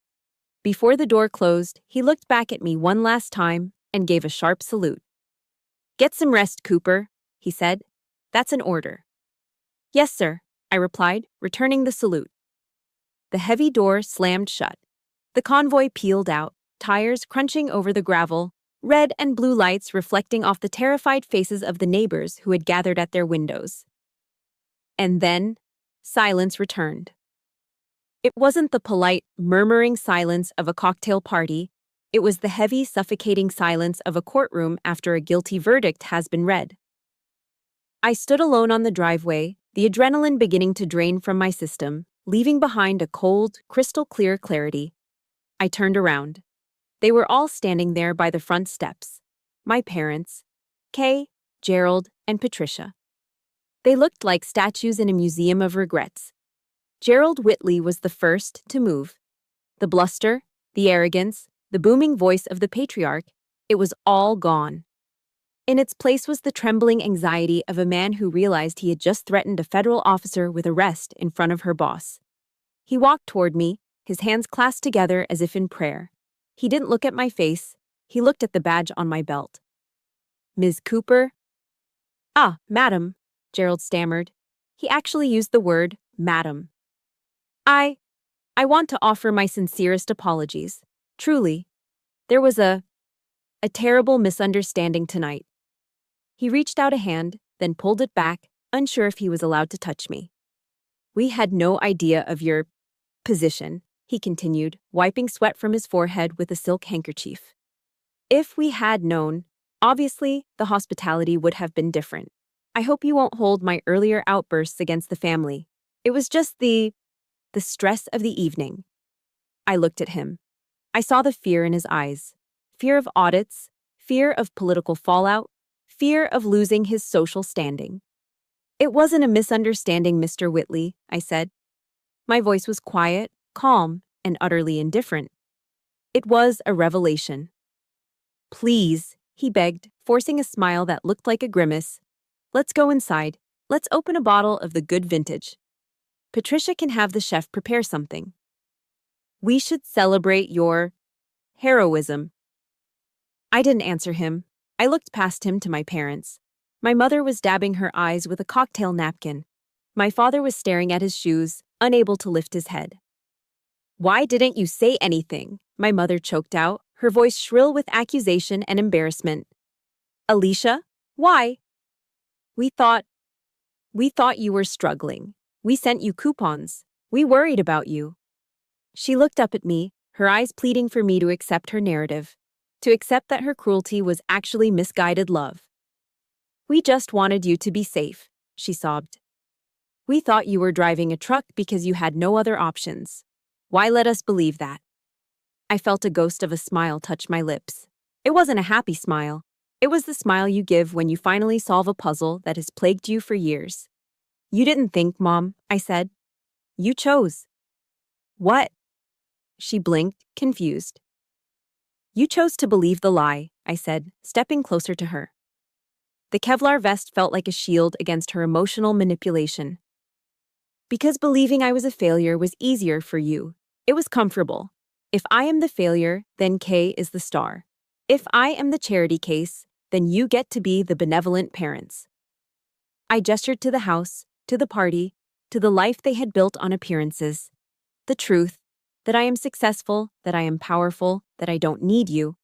Before the door closed, he looked back at me one last time and gave a sharp salute. "Get some rest, Cooper," he said. "That's an order." "Yes, sir," I replied, returning the salute. The heavy door slammed shut. The convoy peeled out, tires crunching over the gravel, red and blue lights reflecting off the terrified faces of the neighbors who had gathered at their windows. And then, silence returned. It wasn't the polite, murmuring silence of a cocktail party. It was the heavy, suffocating silence of a courtroom after a guilty verdict has been read. I stood alone on the driveway, the adrenaline beginning to drain from my system, leaving behind a cold, crystal-clear clarity. I turned around. They were all standing there by the front steps. My parents, Kay, Gerald, and Patricia. They looked like statues in a museum of regrets. Gerald Whitley was the first to move. The bluster, the arrogance, the booming voice of the patriarch, it was all gone. In its place was the trembling anxiety of a man who realized he had just threatened a federal officer with arrest in front of her boss. He walked toward me, his hands clasped together as if in prayer. He didn't look at my face, he looked at the badge on my belt. "Ms. Cooper?" "Ah, madam," Gerald stammered. He actually used the word, madam. I want to offer my sincerest apologies. Truly. There was a terrible misunderstanding tonight. He reached out a hand, then pulled it back, unsure if he was allowed to touch me. "We had no idea of your position," he continued, wiping sweat from his forehead with a silk handkerchief. "If we had known, obviously, the hospitality would have been different. I hope you won't hold my earlier outbursts against the family. It was just the stress of the evening." I looked at him. I saw the fear in his eyes. Fear of audits, fear of political fallout, fear of losing his social standing. "It wasn't a misunderstanding, Mr. Whitley," I said. My voice was quiet, calm, and utterly indifferent. "It was a revelation." "Please," he begged, forcing a smile that looked like a grimace. "Let's go inside. Let's open a bottle of the good vintage. Patricia can have the chef prepare something. We should celebrate your heroism." I didn't answer him. I looked past him to my parents. My mother was dabbing her eyes with a cocktail napkin. My father was staring at his shoes, unable to lift his head. "Why didn't you say anything?" my mother choked out, her voice shrill with accusation and embarrassment. "Alicia, why?" We thought you were struggling. We sent you coupons. We worried about you." She looked up at me, her eyes pleading for me to accept her narrative, to accept that her cruelty was actually misguided love. "We just wanted you to be safe," she sobbed. "We thought you were driving a truck because you had no other options. Why let us believe that?" I felt a ghost of a smile touch my lips. It wasn't a happy smile. It was the smile you give when you finally solve a puzzle that has plagued you for years. "You didn't think, Mom," I said. "You chose." "What?" She blinked, confused. "You chose to believe the lie," I said, stepping closer to her. The Kevlar vest felt like a shield against her emotional manipulation. "Because believing I was a failure was easier for you. It was comfortable. If I am the failure, then Kay is the star. If I am the charity case, then you get to be the benevolent parents." I gestured to the house, to the party, to the life they had built on appearances. The truth, that I am successful, that I am powerful, that I don't need you.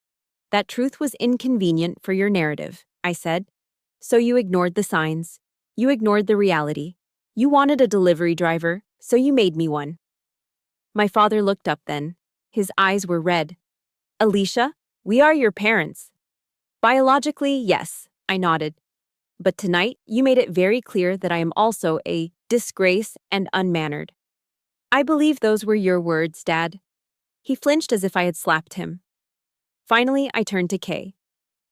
That truth was inconvenient for your narrative, I said. So you ignored the signs. You ignored the reality. You wanted a delivery driver, so you made me one. My father looked up then. His eyes were red. Alicia, we are your parents. Biologically, yes, I nodded. But tonight, you made it very clear that I am also a disgrace and unmannered. I believe those were your words, Dad. He flinched as if I had slapped him. Finally, I turned to Kay.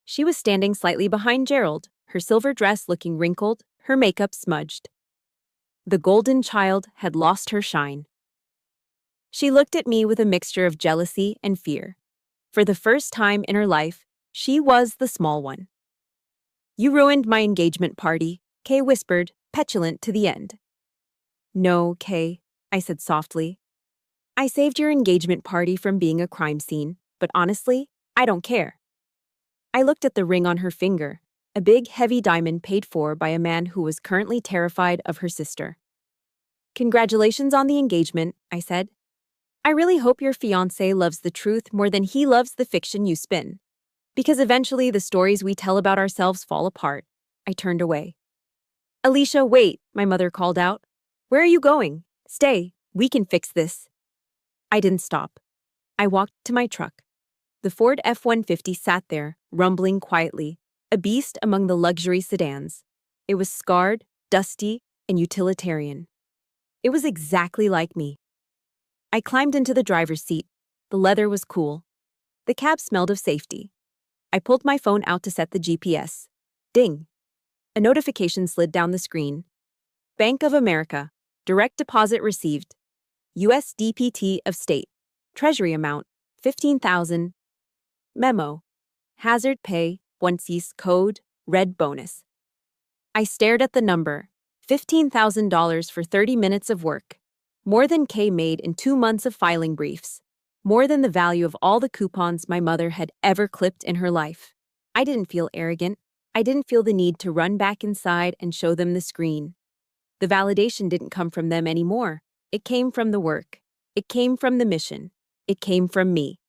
She was standing slightly behind Gerald, her silver dress looking wrinkled, her makeup smudged. The golden child had lost her shine. She looked at me with a mixture of jealousy and fear. For the first time in her life, she was the small one. You ruined my engagement party, Kay whispered, petulant to the end. No, Kay, I said softly. I saved your engagement party from being a crime scene, but honestly, I don't care. I looked at the ring on her finger, a big, heavy diamond paid for by a man who was currently terrified of her sister. Congratulations on the engagement, I said. I really hope your fiancé loves the truth more than he loves the fiction you spin. Because eventually the stories we tell about ourselves fall apart. I turned away. Alicia, wait, my mother called out. Where are you going? Stay, we can fix this. I didn't stop. I walked to my truck. The Ford F-150 sat there, rumbling quietly, a beast among the luxury sedans. It was scarred, dusty, and utilitarian. It was exactly like me. I climbed into the driver's seat. The leather was cool. The cab smelled of safety. I pulled my phone out to set the GPS. Ding. A notification slid down the screen. Bank of America. Direct deposit received. USDPT of state. Treasury amount, 15,000. Memo. Hazard pay, onesies code, red bonus. I stared at the number. $15,000 for 30 minutes of work. More than Kay made in 2 months of filing briefs. More than the value of all the coupons my mother had ever clipped in her life. I didn't feel arrogant. I didn't feel the need to run back inside and show them the screen. The validation didn't come from them anymore. It came from the work. It came from the mission. It came from me.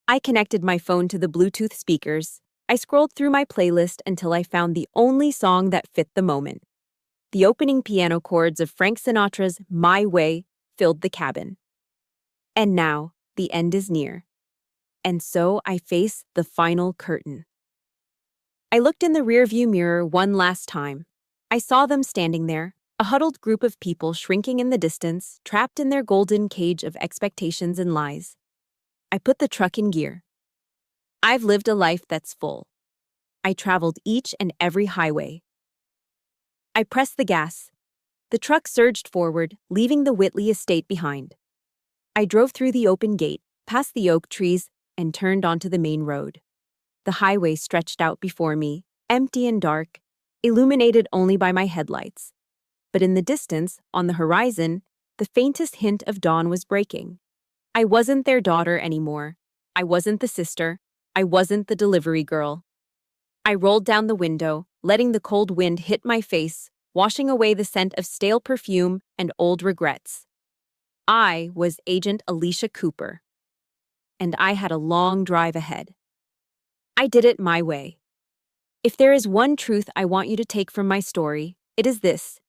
I connected my phone to the Bluetooth speakers. I scrolled through my playlist until I found the only song that fit the moment. The opening piano chords of Frank Sinatra's My Way filled the cabin. And now, the end is near. And so I face the final curtain. I looked in the rearview mirror one last time. I saw them standing there, a huddled group of people shrinking in the distance, trapped in their golden cage of expectations and lies. I put the truck in gear. I've lived a life that's full. I traveled each and every highway. I pressed the gas. The truck surged forward, leaving the Whitley estate behind. I drove through the open gate, past the oak trees, and turned onto the main road. The highway stretched out before me, empty and dark, illuminated only by my headlights. But in the distance, on the horizon, the faintest hint of dawn was breaking. I wasn't their daughter anymore. I wasn't the sister. I wasn't the delivery girl. I rolled down the window, letting the cold wind hit my face, washing away the scent of stale perfume and old regrets. I was Agent Alicia Cooper. And I had a long drive ahead. I did it my way. If there is one truth I want you to take from my story, it is this.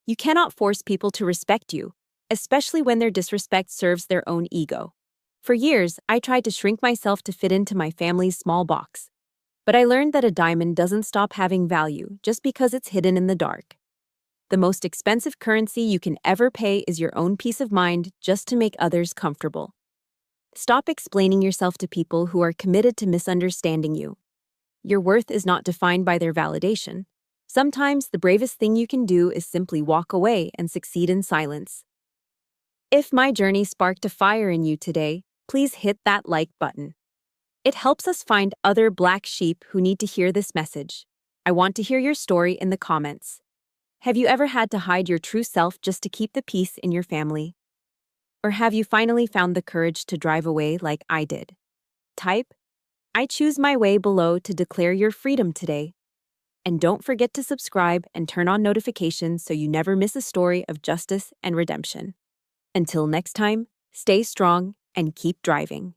You cannot force people to respect you, especially when their disrespect serves their own ego. For years, I tried to shrink myself to fit into my family's small box. But I learned that a diamond doesn't stop having value just because it's hidden in the dark. The most expensive currency you can ever pay is your own peace of mind just to make others comfortable. Stop explaining yourself to people who are committed to misunderstanding you. Your worth is not defined by their validation. Sometimes the bravest thing you can do is simply walk away and succeed in silence. If my journey sparked a fire in you today, please hit that like button. It helps us find other black sheep who need to hear this message. I want to hear your story in the comments. Have you ever had to hide your true self just to keep the peace in your family? Or have you finally found the courage to drive away like I did? Type, I choose my way below to declare your freedom today. And don't forget to subscribe and turn on notifications so you never miss a story of justice and redemption. Until next time, stay strong and keep driving.